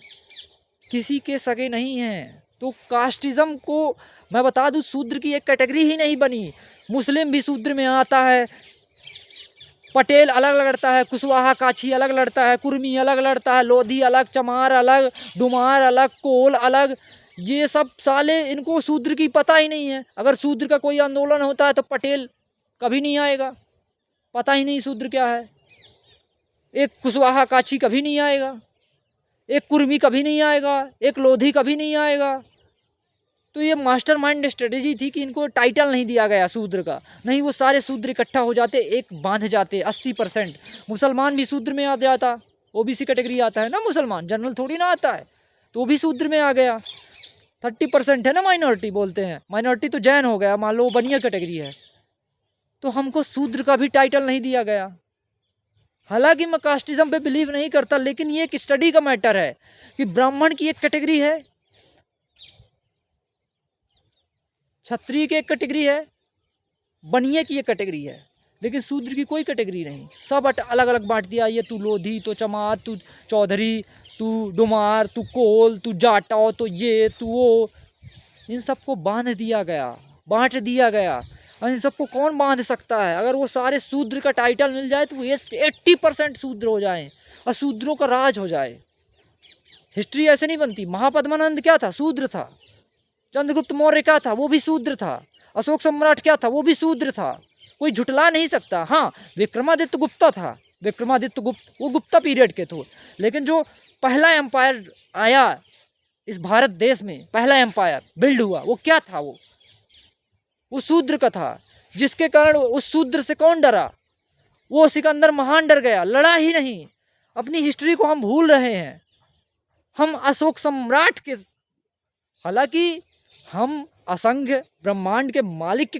किसी के सगे नहीं हैं। तो कास्टिज्म को मैं बता दूं, शूद्र की एक कैटेगरी ही नहीं बनी। मुस्लिम भी शूद्र में आता है, पटेल अलग लड़ता है, कुशवाहा, काछी अलग लड़ता है, कुर्मी अलग लड़ता है, लोधी अलग, चमार अलग, डुमार अलग, कोल अलग। ये सब साले, इनको शूद्र की पता ही नहीं है। अगर शूद्र का कोई आंदोलन होता है तो पटेल कभी नहीं आएगा, पता ही नहीं शूद्र क्या है। एक कुशवाहा, काछी कभी नहीं आएगा, एक कुर्मी कभी नहीं आएगा, एक लोधी कभी नहीं आएगा। तो ये मास्टरमाइंड स्ट्रेटेजी थी कि इनको टाइटल नहीं दिया गया शूद्र का, नहीं वो सारे शूद्र इकट्ठा हो जाते, एक बांध जाते। 80% मुसलमान भी शूद्र में आ जाता, ओबीसी कैटेगरी आता है ना मुसलमान, जनरल थोड़ी ना आता है, तो वो भी शूद्र में आ गया। 30% है ना माइनॉरिटी, बोलते हैं माइनॉरिटी तो जैन हो गया, मान लो बनिया कैटेगरी है, तो हमको शूद्र का भी टाइटल नहीं दिया गया। हालांकि मैं कास्टिज्म पे बिलीव नहीं करता, लेकिन ये एक स्टडी का मैटर है कि ब्राह्मण की एक कैटेगरी है, क्षत्रिय की एक कैटेगरी है, बनिए की एक कैटेगरी है, लेकिन शूद्र की कोई कैटेगरी नहीं। सब अलग अलग बांट दिया, ये तू लोधी, तो चमार, तू चौधरी, तू डुमार, तू कोल, तू जाटो, तो ये तू वो, इन सबको बांध दिया गया, बांट दिया गया। और इन सबको कौन बांध सकता है? अगर वो सारे शूद्र का टाइटल मिल जाए तो वो 80% शूद्र हो जाए और शूद्रों का राज हो जाए। हिस्ट्री ऐसे नहीं बनती। महापद्मानंद क्या था? शूद्र था। चंद्रगुप्त मौर्य क्या था? वो भी शूद्र था। अशोक सम्राट क्या था? वो भी शूद्र था। कोई झुटला नहीं सकता। हाँ, विक्रमादित्य गुप्ता था, विक्रमादित्य गुप्त, वो गुप्ता पीरियड के थे। लेकिन जो पहला एम्पायर आया इस भारत देश में, पहला एम्पायर बिल्ड हुआ, वो क्या था? वो शूद्र का था, जिसके कारण उस शूद्र से कौन डरा? वो सिकंदर महान डर गया, लड़ा ही नहीं। अपनी हिस्ट्री को हम भूल रहे हैं। हम अशोक सम्राट के, हालांकि हम असंख्य ब्रह्मांड के मालिक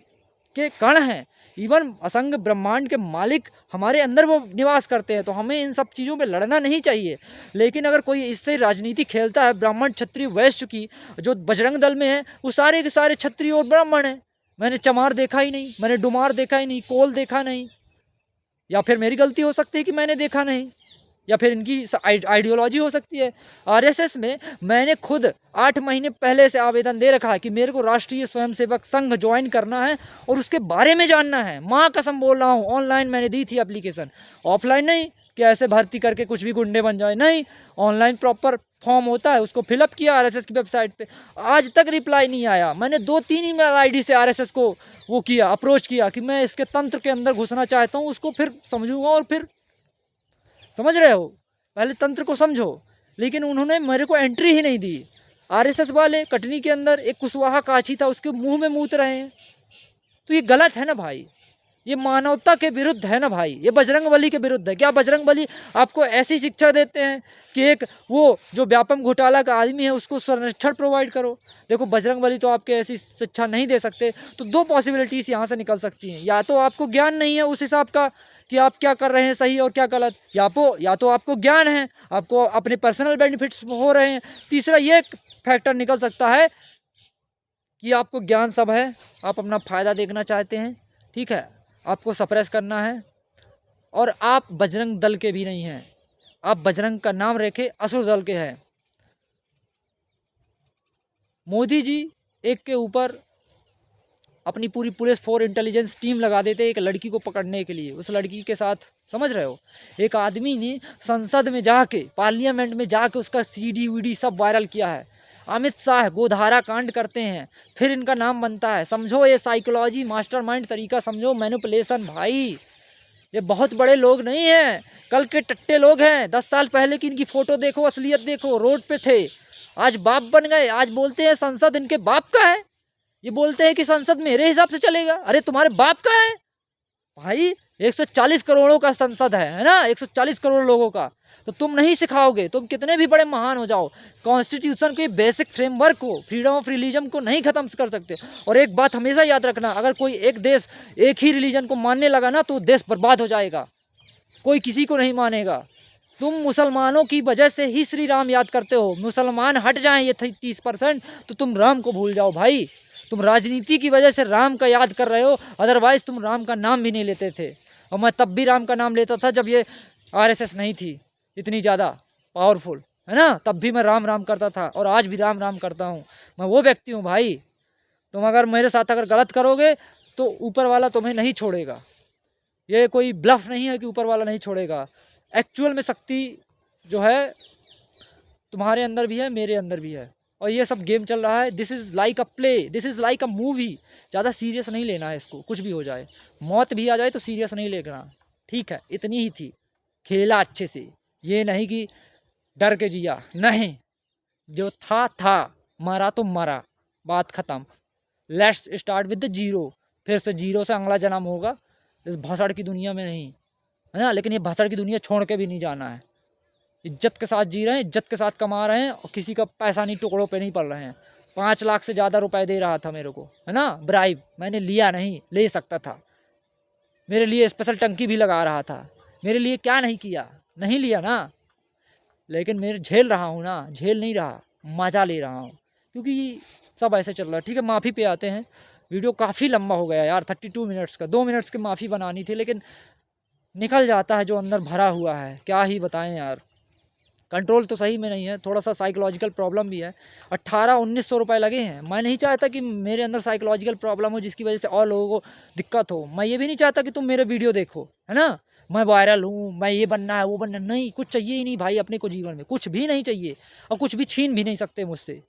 के कण हैं, इवन असंख्य ब्रह्मांड के मालिक हमारे अंदर वो निवास करते हैं, तो हमें इन सब चीज़ों में लड़ना नहीं चाहिए। लेकिन अगर कोई इससे राजनीति खेलता है, ब्राह्मण, क्षत्रिय, वैश्य की, जो बजरंग दल में है, वो सारे के सारे क्षत्रिय और ब्राह्मण हैं। मैंने चमार देखा ही नहीं, मैंने डुमार देखा ही नहीं, कोल देखा नहीं, या फिर मेरी गलती हो सकती है कि मैंने देखा नहीं, या फिर इनकी आइडियोलॉजी हो सकती है। आरएसएस में मैंने खुद 8 महीने पहले से आवेदन दे रखा है कि मेरे को राष्ट्रीय स्वयंसेवक संघ ज्वाइन करना है और उसके बारे में जानना है। माँ कसम बोल रहा हूँ, ऑनलाइन मैंने दी थी एप्लीकेशन, ऑफलाइन नहीं, कि ऐसे भर्ती करके कुछ भी गुंडे बन जाए, नहीं। ऑनलाइन प्रॉपर फॉर्म होता है, उसको फिलअप किया आरएसएस की वेबसाइट पे, आज तक रिप्लाई नहीं आया। मैंने 2-3 ईमेल आईडी से आरएसएस को वो किया, अप्रोच किया कि मैं इसके तंत्र के अंदर घुसना चाहता हूँ, उसको फिर समझूंगा और फिर, समझ रहे हो, पहले तंत्र को समझो। लेकिन उन्होंने मेरे को एंट्री ही नहीं दी। आरएसएस वाले कटनी के अंदर एक कुशवाहा काछी था, उसके मुंह में मूत रहे हैं। तो ये गलत है ना भाई, ये मानवता के विरुद्ध है ना भाई, ये बजरंगबली के विरुद्ध है। क्या बजरंगबली आपको ऐसी शिक्षा देते हैं कि एक वो जो व्यापम घोटाला का आदमी है उसको संरक्षण प्रोवाइड करो? देखो बजरंगबली तो आपके ऐसी शिक्षा नहीं दे सकते। तो 2 पॉसिबिलिटीज़ यहाँ से निकल सकती हैं, या तो आपको ज्ञान नहीं है उस हिसाब का कि आप क्या कर रहे हैं सही और क्या गलत, या तो आपको ज्ञान है, आपको अपने पर्सनल बेनिफिट्स हो रहे हैं। तीसरा ये फैक्टर निकल सकता है कि आपको ज्ञान सब है, आप अपना फ़ायदा देखना चाहते हैं, ठीक है, आपको सप्रेस करना है, और आप बजरंग दल के भी नहीं हैं, आप बजरंग का नाम रखे असुर दल के हैं। मोदी जी एक के ऊपर अपनी पूरी पुलिस फोर्स इंटेलिजेंस टीम लगा देते एक लड़की को पकड़ने के लिए। उस लड़की के साथ, समझ रहे हो, एक आदमी ने संसद में जाके, पार्लियामेंट में जाके उसका सीडी वीडी सब वायरल किया है। अमित शाह गोधारा कांड करते हैं, फिर इनका नाम बनता है। समझो ये साइकोलॉजी, मास्टरमाइंड तरीका समझो, मैनिपुलेशन। भाई ये बहुत बड़े लोग नहीं हैं, कल के टट्टे लोग हैं। 10 साल पहले की इनकी फ़ोटो देखो, असलियत देखो, रोड पे थे, आज बाप बन गए। आज बोलते हैं संसद इनके बाप का है, ये बोलते हैं कि संसद मेरे हिसाब से चलेगा। अरे तुम्हारे बाप का है भाई, 140 करोड़ों का संसद है ना, 140 करोड़ लोगों का। तो तुम नहीं सिखाओगे, तुम कितने भी बड़े महान हो जाओ, कॉन्स्टिट्यूशन के बेसिक फ्रेमवर्क को, फ्रीडम ऑफ रिलीजन को नहीं खत्म कर सकते। और एक बात हमेशा याद रखना, अगर कोई एक देश एक ही रिलीजन को मानने लगा ना, तो देश बर्बाद हो जाएगा, कोई किसी को नहीं मानेगा। तुम मुसलमानों की वजह से ही श्री राम याद करते हो, मुसलमान हट जाएं ये 30% तो तुम राम को भूल जाओ भाई। तुम राजनीति की वजह से राम का याद कर रहे हो, अदरवाइज तुम राम का नाम भी नहीं लेते थे। और मैं तब भी राम का नाम लेता था जब ये आरएसएस नहीं थी इतनी ज़्यादा पावरफुल, है ना, तब भी मैं राम राम करता था और आज भी राम राम करता हूँ। मैं वो व्यक्ति हूँ भाई। तुम अगर मेरे साथ अगर गलत करोगे तो ऊपर वाला तुम्हें नहीं छोड़ेगा। ये कोई ब्लफ नहीं है कि ऊपर वाला नहीं छोड़ेगा। एक्चुअल में शक्ति जो है तुम्हारे अंदर भी है, मेरे अंदर भी है, और ये सब गेम चल रहा है। This is like a play, this is like a movie. ज़्यादा सीरियस नहीं लेना है इसको, कुछ भी हो जाए, मौत भी आ जाए तो सीरियस नहीं लेना, ठीक है। इतनी ही थी, खेला अच्छे से, ये नहीं कि डर के जिया, नहीं, जो था, मरा तो मरा, बात ख़त्म। Let's start with the zero, फिर से जीरो से अगला जन्म होगा, इस भसड़ की दुनिया में नहीं, है ना। लेकिन ये भसड़ की दुनिया छोड़ के भी नहीं जाना है। इज्जत के साथ जी रहे हैं, इज्जत के साथ कमा रहे हैं, और किसी का पैसा नहीं टुकड़ों पे नहीं पड़ रहे हैं। 5 लाख से ज़्यादा रुपए दे रहा था मेरे को, है ना, ब्राइब। मैंने लिया नहीं, ले सकता था, मेरे लिए स्पेशल टंकी भी लगा रहा था, मेरे लिए क्या नहीं किया, नहीं लिया ना। लेकिन मेरे झेल रहा हूँ ना, झेल नहीं रहा, मज़ा ले रहा हूँ, क्योंकि सब ऐसे चल रहा है। ठीक है, माफ़ी पे आते हैं। वीडियो काफ़ी लंबा हो गया यार, 32 मिनट्स का, 2 मिनट्स की माफ़ी बनानी थी, लेकिन निकल जाता है जो अंदर भरा हुआ है, क्या ही बताएं यार। कंट्रोल तो सही में नहीं है, थोड़ा सा साइकोलॉजिकल प्रॉब्लम भी है। 1800-1900 रुपये लगे हैं। मैं नहीं चाहता कि मेरे अंदर साइकोलॉजिकल प्रॉब्लम हो जिसकी वजह से और लोगों को दिक्कत हो। मैं ये भी नहीं चाहता कि तुम मेरे वीडियो देखो, है ना, मैं वायरल हूँ, मैं ये बनना है वो बनना नहीं, कुछ चाहिए ही नहीं भाई अपने को जीवन में, कुछ भी नहीं चाहिए, और कुछ भी छीन भी नहीं सकते मुझसे।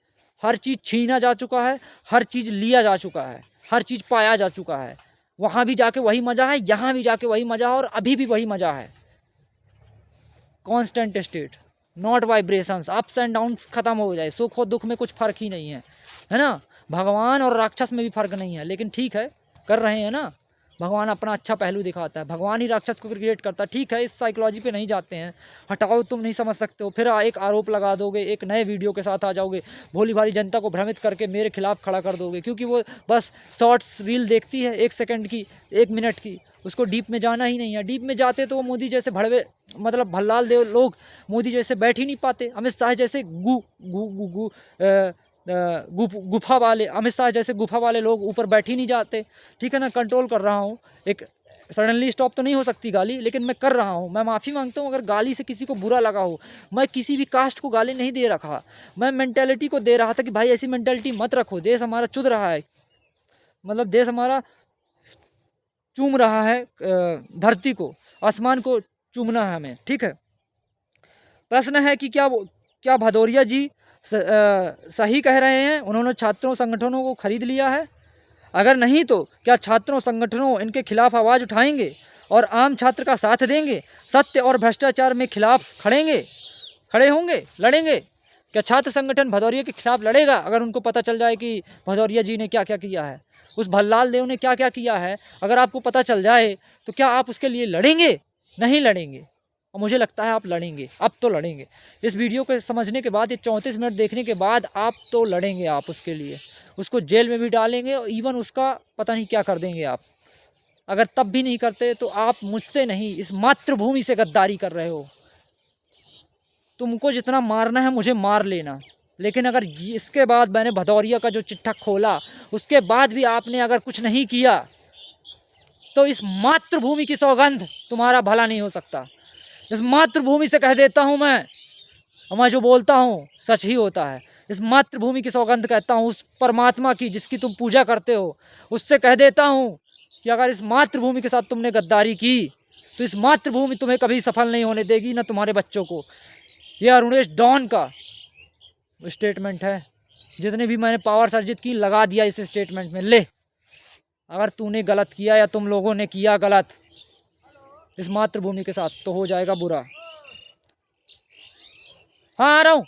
हर चीज़ छीना जा चुका है, हर चीज़ लिया जा चुका है, हर चीज़ पाया जा चुका है। वहाँ भी जाके वही मज़ा है, यहाँ भी जाके वही मज़ा है, और अभी भी वही मज़ा है। Constant state, not vibrations, ups and downs खत्म हो जाए, सुख और दुख में कुछ फ़र्क ही नहीं है ना। भगवान और राक्षस में भी फ़र्क नहीं है, लेकिन ठीक है, कर रहे हैं ना। भगवान अपना अच्छा पहलू दिखाता है, भगवान ही राक्षस को क्रिएट करता है। ठीक है, इस साइकोलॉजी पे नहीं जाते हैं, हटाओ, तुम नहीं समझ सकते हो। फिर एक आरोप लगा दोगे, एक नए वीडियो के साथ आ जाओगे, भोली भाली जनता को भ्रमित करके मेरे खिलाफ खड़ा कर दोगे, क्योंकि वो बस शॉर्ट्स रील देखती है 1 सेकंड की, 1 मिनट की, उसको डीप में जाना ही नहीं है। डीप में जाते तो वो मोदी जैसे भड़वे, मतलब भल्लाल देव लोग मोदी जैसे बैठ ही नहीं पाते। अमित शाह जैसे गुफा वाले, अमित शाह जैसे गुफा वाले लोग ऊपर बैठ ही नहीं जाते। ठीक है ना, कंट्रोल कर रहा हूँ। एक सडनली स्टॉप तो नहीं हो सकती गाली, लेकिन मैं कर रहा हूँ। मैं माफ़ी मांगता हूँ अगर गाली से किसी को बुरा लगा हो। मैं किसी भी कास्ट को गाली नहीं दे रखा, मैं मेंटेलिटी को दे रहा था कि भाई ऐसी मेंटेलिटी मत रखो। देश हमारा चुद रहा है, मतलब देश हमारा चूम रहा है धरती को, आसमान को चूमना है हमें, ठीक है। प्रश्न है कि क्या भदौरिया जी सही कह रहे हैं, उन्होंने छात्रों संगठनों को खरीद लिया है? अगर नहीं तो क्या छात्रों संगठनों इनके खिलाफ आवाज़ उठाएंगे और आम छात्र का साथ देंगे, सत्य और भ्रष्टाचार में खिलाफ खड़े होंगे, लड़ेंगे? क्या छात्र संगठन भदौरिया के खिलाफ लड़ेगा अगर उनको पता चल जाए कि भदौरिया जी ने क्या क्या किया है, उस भल्लाल देव ने क्या क्या किया है? अगर आपको पता चल जाए तो क्या आप उसके लिए लड़ेंगे? नहीं लड़ेंगे। और मुझे लगता है आप लड़ेंगे, अब तो लड़ेंगे। इस वीडियो को समझने के बाद, ये 34 मिनट देखने के बाद आप तो लड़ेंगे, आप उसके लिए, उसको जेल में भी डालेंगे और इवन उसका पता नहीं क्या कर देंगे आप। अगर तब भी नहीं करते तो आप मुझसे नहीं, इस मातृभूमि से गद्दारी कर रहे हो। तुमको जितना मारना है मुझे मार लेना, लेकिन अगर इसके बाद मैंने भदौरिया का जो चिट्ठा खोला उसके बाद भी आपने अगर कुछ नहीं किया तो इस मातृभूमि की सौगंध तुम्हारा भला नहीं हो सकता। इस मातृभूमि से कह देता हूँ मैं जो बोलता हूँ सच ही होता है। इस मातृभूमि की सौगंध कहता हूँ, उस परमात्मा की जिसकी तुम पूजा करते हो, उससे कह देता हूँ कि अगर इस मातृभूमि के साथ तुमने गद्दारी की तो इस मातृभूमि तुम्हें कभी सफल नहीं होने देगी, ना तुम्हारे बच्चों को। यह अरुणेश डॉन का स्टेटमेंट है। जितने भी मैंने पावर अर्जित की लगा दिया इस स्टेटमेंट में। ले, अगर तूने गलत किया या तुम लोगों ने किया गलत इस मातृभूमि के साथ तो हो जाएगा बुरा। हाँ, आ रहा हूँ,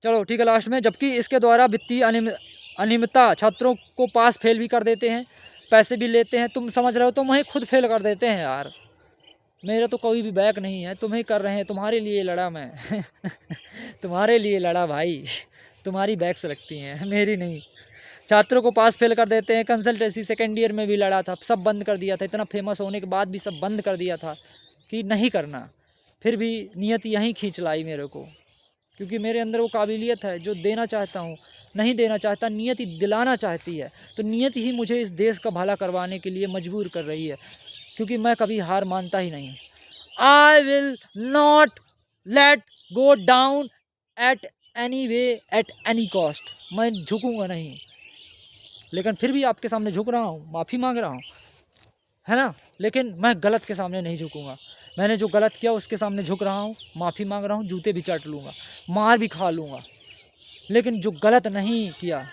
चलो ठीक है। लास्ट में, जबकि इसके द्वारा वित्तीय अनियमितता छात्रों को पास फेल भी कर देते हैं, पैसे भी लेते हैं। तुम समझ रहे हो, तुम वहीं खुद फेल कर देते हैं यार। मेरा तो कोई भी बैक नहीं है, तुम ही कर रहे हैं, तुम्हारे लिए लड़ा मैं तुम्हारे लिए लड़ा भाई, तुम्हारी बैक से लगती हैं, मेरी नहीं। छात्रों को पास फेल कर देते हैं। कंसल्टेंसी सेकेंड ईयर में भी लड़ा था, सब बंद कर दिया था। इतना फेमस होने के बाद भी सब बंद कर दिया था कि नहीं करना। फिर भी नियत यहीं खींच लाई मेरे को, क्योंकि मेरे अंदर वो काबिलियत है जो देना चाहता हूँ, नहीं देना चाहता, नियत ही दिलाना चाहती है। तो नियत ही मुझे इस देश का भला करवाने के लिए मजबूर कर रही है, क्योंकि मैं कभी हार मानता ही नहीं। I will not let go down at any way, at any cost. मैं झुकूंगा नहीं, लेकिन फिर भी आपके सामने झुक रहा हूँ, माफ़ी मांग रहा हूँ, है ना। लेकिन मैं गलत के सामने नहीं झुकूंगा। मैंने जो गलत किया उसके सामने झुक रहा हूँ, माफ़ी मांग रहा हूँ, जूते भी चाट लूँगा, मार भी खा लूँगा, लेकिन जो गलत नहीं किया।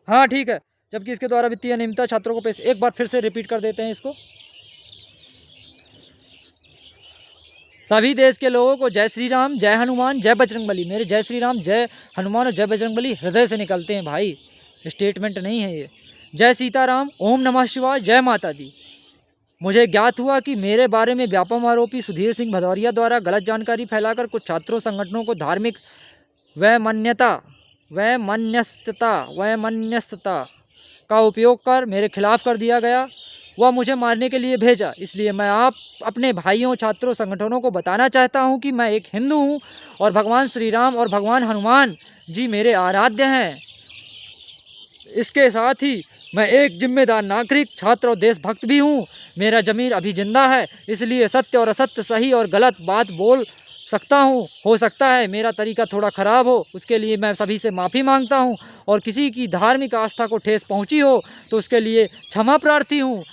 हाँ ठीक है। जबकि इसके द्वारा वित्तीय अनियमितता छात्रों को पैसे, एक बार फिर से रिपीट कर देते हैं इसको। सभी देश के लोगों को जय श्री राम, जय हनुमान, जय बजरंगबली। मेरे जय श्री राम, जय हनुमान और जय बजरंगबली हृदय से निकलते हैं भाई, स्टेटमेंट नहीं है ये। जय सीताराम, ओम नमः शिवाय, जय माता दी। मुझे ज्ञात हुआ कि मेरे बारे में व्यापम आरोपी सुधीर सिंह भदौरिया द्वारा गलत जानकारी फैलाकर कुछ छात्रों संगठनों को धार्मिक वैमनस्यता का उपयोग कर मेरे खिलाफ कर दिया गया, वह मुझे मारने के लिए भेजा। इसलिए मैं अपने भाइयों छात्रों संगठनों को बताना चाहता हूं कि मैं एक हिंदू हूं और भगवान श्री राम और भगवान हनुमान जी मेरे आराध्य हैं। इसके साथ ही मैं एक जिम्मेदार नागरिक, छात्र और देशभक्त भी हूँ। मेरा ज़मीर अभी जिंदा है, इसलिए सत्य और असत्य, सही और गलत बात बोल सकता हूँ। हो सकता है मेरा तरीका थोड़ा ख़राब हो, उसके लिए मैं सभी से माफ़ी मांगता हूँ, और किसी की धार्मिक आस्था को ठेस पहुँची हो तो उसके लिए क्षमा प्रार्थी हूँ।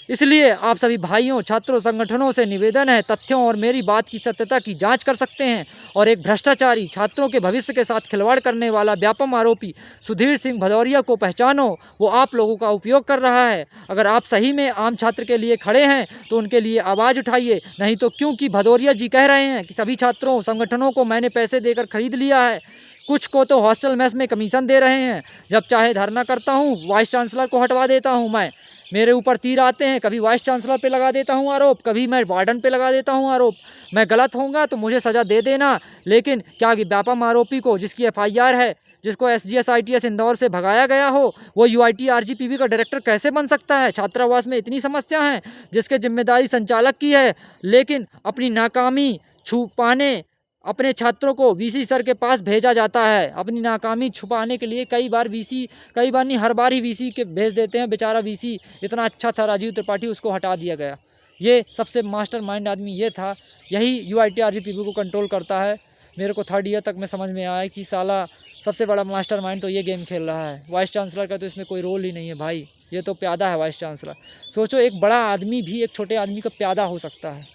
इसलिए आप सभी भाइयों छात्रों संगठनों से निवेदन है, तथ्यों और मेरी बात की सत्यता की जांच कर सकते हैं। और एक भ्रष्टाचारी, छात्रों के भविष्य के साथ खिलवाड़ करने वाला व्यापम आरोपी सुधीर सिंह भदौरिया को पहचानो, वो आप लोगों का उपयोग कर रहा है। अगर आप सही में आम छात्र के लिए खड़े हैं तो उनके लिए आवाज़ उठाइए, नहीं तो क्योंकि भदौरिया जी कह रहे हैं कि सभी छात्रों संगठनों को मैंने पैसे देकर खरीद लिया है, कुछ को तो हॉस्टल मेस में कमीशन दे रहे हैं। जब चाहे धरना करता हूँ, वाइस चांसलर को हटवा देता हूँ मैं। मेरे ऊपर तीर आते हैं, कभी वाइस चांसलर पे लगा देता हूँ आरोप, कभी मैं वार्डन पे लगा देता हूँ आरोप। मैं गलत होऊंगा तो मुझे सज़ा दे देना, लेकिन क्या व्यापम आरोपी को, जिसकी FIR है, जिसको SGS ITS इंदौर से भगाया गया हो, वो UIT RGPV का डायरेक्टर कैसे बन सकता है? छात्रावास में इतनी समस्या है जिसके जिम्मेदारी संचालक की है, लेकिन अपनी नाकामी छुपाने अपने छात्रों को VC सर के पास भेजा जाता है। अपनी नाकामी छुपाने के लिए कई बार नहीं, हर बार ही VC के भेज देते हैं। बेचारा VC इतना अच्छा था राजीव त्रिपाठी, उसको हटा दिया गया। ये सबसे मास्टरमाइंड आदमी ये था, यही UIT RGPV को कंट्रोल करता है। मेरे को थर्ड ईयर तक में समझ में आया कि साला सबसे बड़ा मास्टरमाइंड तो ये गेम खेल रहा है, वाइस चांसलर का तो इसमें कोई रोल ही नहीं है भाई, ये तो प्यादा है वाइस चांसलर। सोचो एक बड़ा आदमी भी एक छोटे आदमी का प्यादा हो सकता है,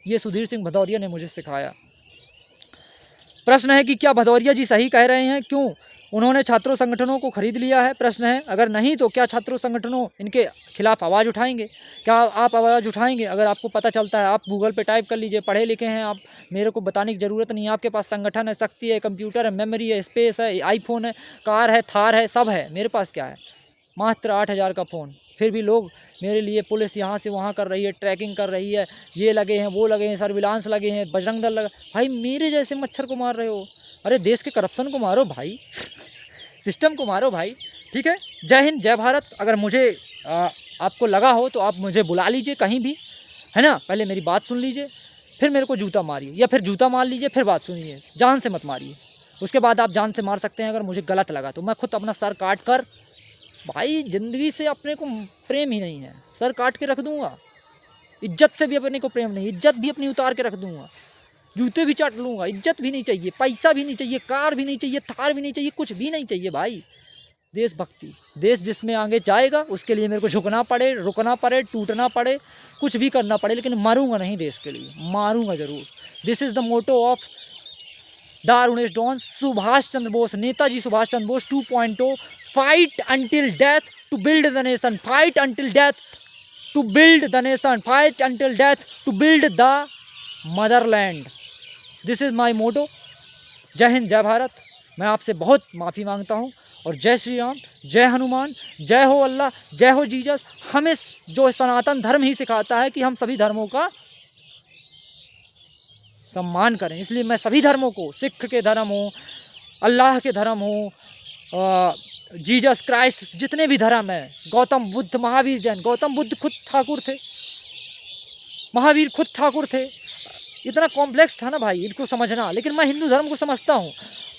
ये सुधीर सिंह भदौरिया ने मुझे सिखाया। प्रश्न है कि क्या भदौरिया जी सही कह रहे हैं, क्यों उन्होंने छात्रों संगठनों को खरीद लिया है? प्रश्न है अगर नहीं तो क्या छात्रों संगठनों इनके खिलाफ आवाज़ उठाएंगे? क्या आप आवाज़ उठाएंगे? अगर आपको पता चलता है, आप गूगल पे टाइप कर लीजिए, पढ़े लिखे हैं आप, मेरे को बताने की ज़रूरत नहीं है, आपके पास संगठन है, शक्ति है, कंप्यूटर है, मेमोरी है, स्पेस है, आईफोन है, कार है, थार है, सब है, मेरे पास क्या है? मात्र 8,000 का फ़ोन। फिर भी लोग मेरे लिए, पुलिस यहाँ से वहाँ कर रही है, ट्रैकिंग कर रही है, ये लगे हैं, वो लगे हैं, सर्विलांस लगे हैं, बजरंग दल लगा। भाई मेरे जैसे मच्छर को मार रहे हो, अरे देश के करप्शन को मारो भाई, सिस्टम को मारो भाई, ठीक है। जय हिंद, जय भारत। अगर मुझे आपको लगा हो तो आप मुझे बुला लीजिए कहीं भी, है ना, पहले मेरी बात सुन लीजिए, फिर मेरे को जूता मारिए, या फिर जूता मार लीजिए फिर बात सुनिए, जान से मत मारिए। उसके बाद आप जान से मार सकते हैं अगर मुझे गलत लगा तो। मैं खुद अपना सर काट कर, भाई ज़िंदगी से अपने को प्रेम ही नहीं है, सर काट के रख दूंगा। इज्जत से भी अपने को प्रेम नहीं, इज्जत भी अपनी उतार के रख दूंगा, जूते भी चाट लूँगा। इज्जत भी नहीं चाहिए, पैसा भी नहीं चाहिए, कार भी नहीं चाहिए, थार भी नहीं चाहिए, कुछ भी नहीं चाहिए भाई। देशभक्ति, देश जिसमें आगे जाएगा उसके लिए मेरे को झुकना पड़े, रुकना पड़े, टूटना पड़े, कुछ भी करना पड़े, लेकिन मारूंगा नहीं देश के लिए, मारूंगा ज़रूर। This is the motto of Darunesh don, Subhash Chandra Bose, Netaji Subhash Chandra Bose 2.0। Fight until death to build the nation, fight until death to build the nation, fight until death to build the motherland. This is my motto. जय हिंद, जय भारत। मैं आपसे बहुत माफ़ी मांगता हूँ, और जय श्री राम, जय हनुमान, जय हो अल्लाह, जय हो जीसस। हमें जो सनातन धर्म ही सिखाता है कि हम सभी धर्मों का सम्मान करें, इसलिए मैं सभी धर्मों को, सिख के धर्म हो, अल्लाह के धर्म हो, जीसस क्राइस्ट, जितने भी धर्म हैं, गौतम बुद्ध, महावीर, जैन। गौतम बुद्ध खुद ठाकुर थे, महावीर खुद ठाकुर थे। इतना कॉम्प्लेक्स था ना भाई इनको समझना, लेकिन मैं हिंदू धर्म को समझता हूँ,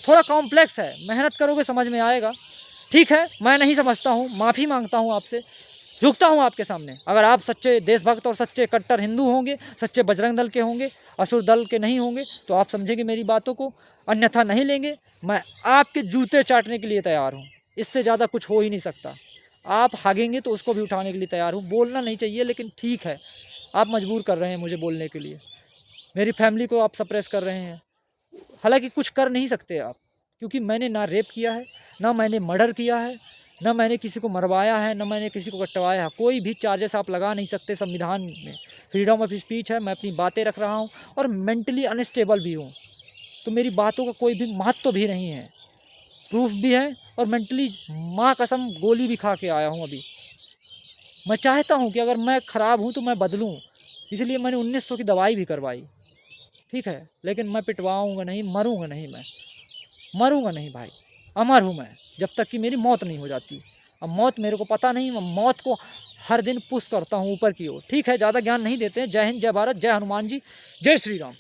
थोड़ा कॉम्प्लेक्स है, मेहनत करोगे समझ में आएगा। ठीक है, मैं नहीं समझता हूँ, माफ़ी मांगता हूँ आपसे, झुकता हूँ आपके सामने। अगर आप सच्चे देशभक्त और सच्चे कट्टर हिंदू होंगे, सच्चे बजरंग दल के होंगे, असुर दल के नहीं होंगे, तो आप समझेंगे मेरी बातों को, अन्यथा नहीं लेंगे। मैं आपके जूते चाटने के लिए तैयार हूँ, इससे ज़्यादा कुछ हो ही नहीं सकता। आप हागेंगे तो उसको भी उठाने के लिए तैयार हूँ। बोलना नहीं चाहिए, लेकिन ठीक है, आप मजबूर कर रहे हैं मुझे बोलने के लिए। मेरी फैमिली को आप सप्रेस कर रहे हैं, हालांकि कुछ कर नहीं सकते आप, क्योंकि मैंने ना रेप किया है, ना मैंने मर्डर किया है, ना मैंने किसी को मरवाया है, ना मैंने किसी को कटवाया है। कोई भी चार्जेस आप लगा नहीं सकते। संविधान में फ्रीडम ऑफ स्पीच है, मैं अपनी बातें रख रहा हूँ, और मेंटली अनस्टेबल भी हूँ, तो मेरी बातों का कोई भी महत्व भी नहीं है। प्रूफ भी है, और मेंटली माँ कसम गोली भी खा के आया हूँ अभी। मैं चाहता हूँ कि अगर मैं ख़राब हूँ तो मैं बदलूँ, इसलिए मैंने 1900 की दवाई भी करवाई, ठीक है, लेकिन मैं पिटवाऊँगा नहीं, मरूँगा नहीं, मैं मरूँगा नहीं भाई, अमर हूँ मैं जब तक कि मेरी मौत नहीं हो जाती। अब मौत मेरे को पता नहीं, मैं मौत को हर दिन पुश करता हूँ ऊपर की ओर, ठीक है, ज़्यादा ज्ञान नहीं देते हैं। जय हिंद, जय भारत, जय हनुमान जी, जय श्री राम।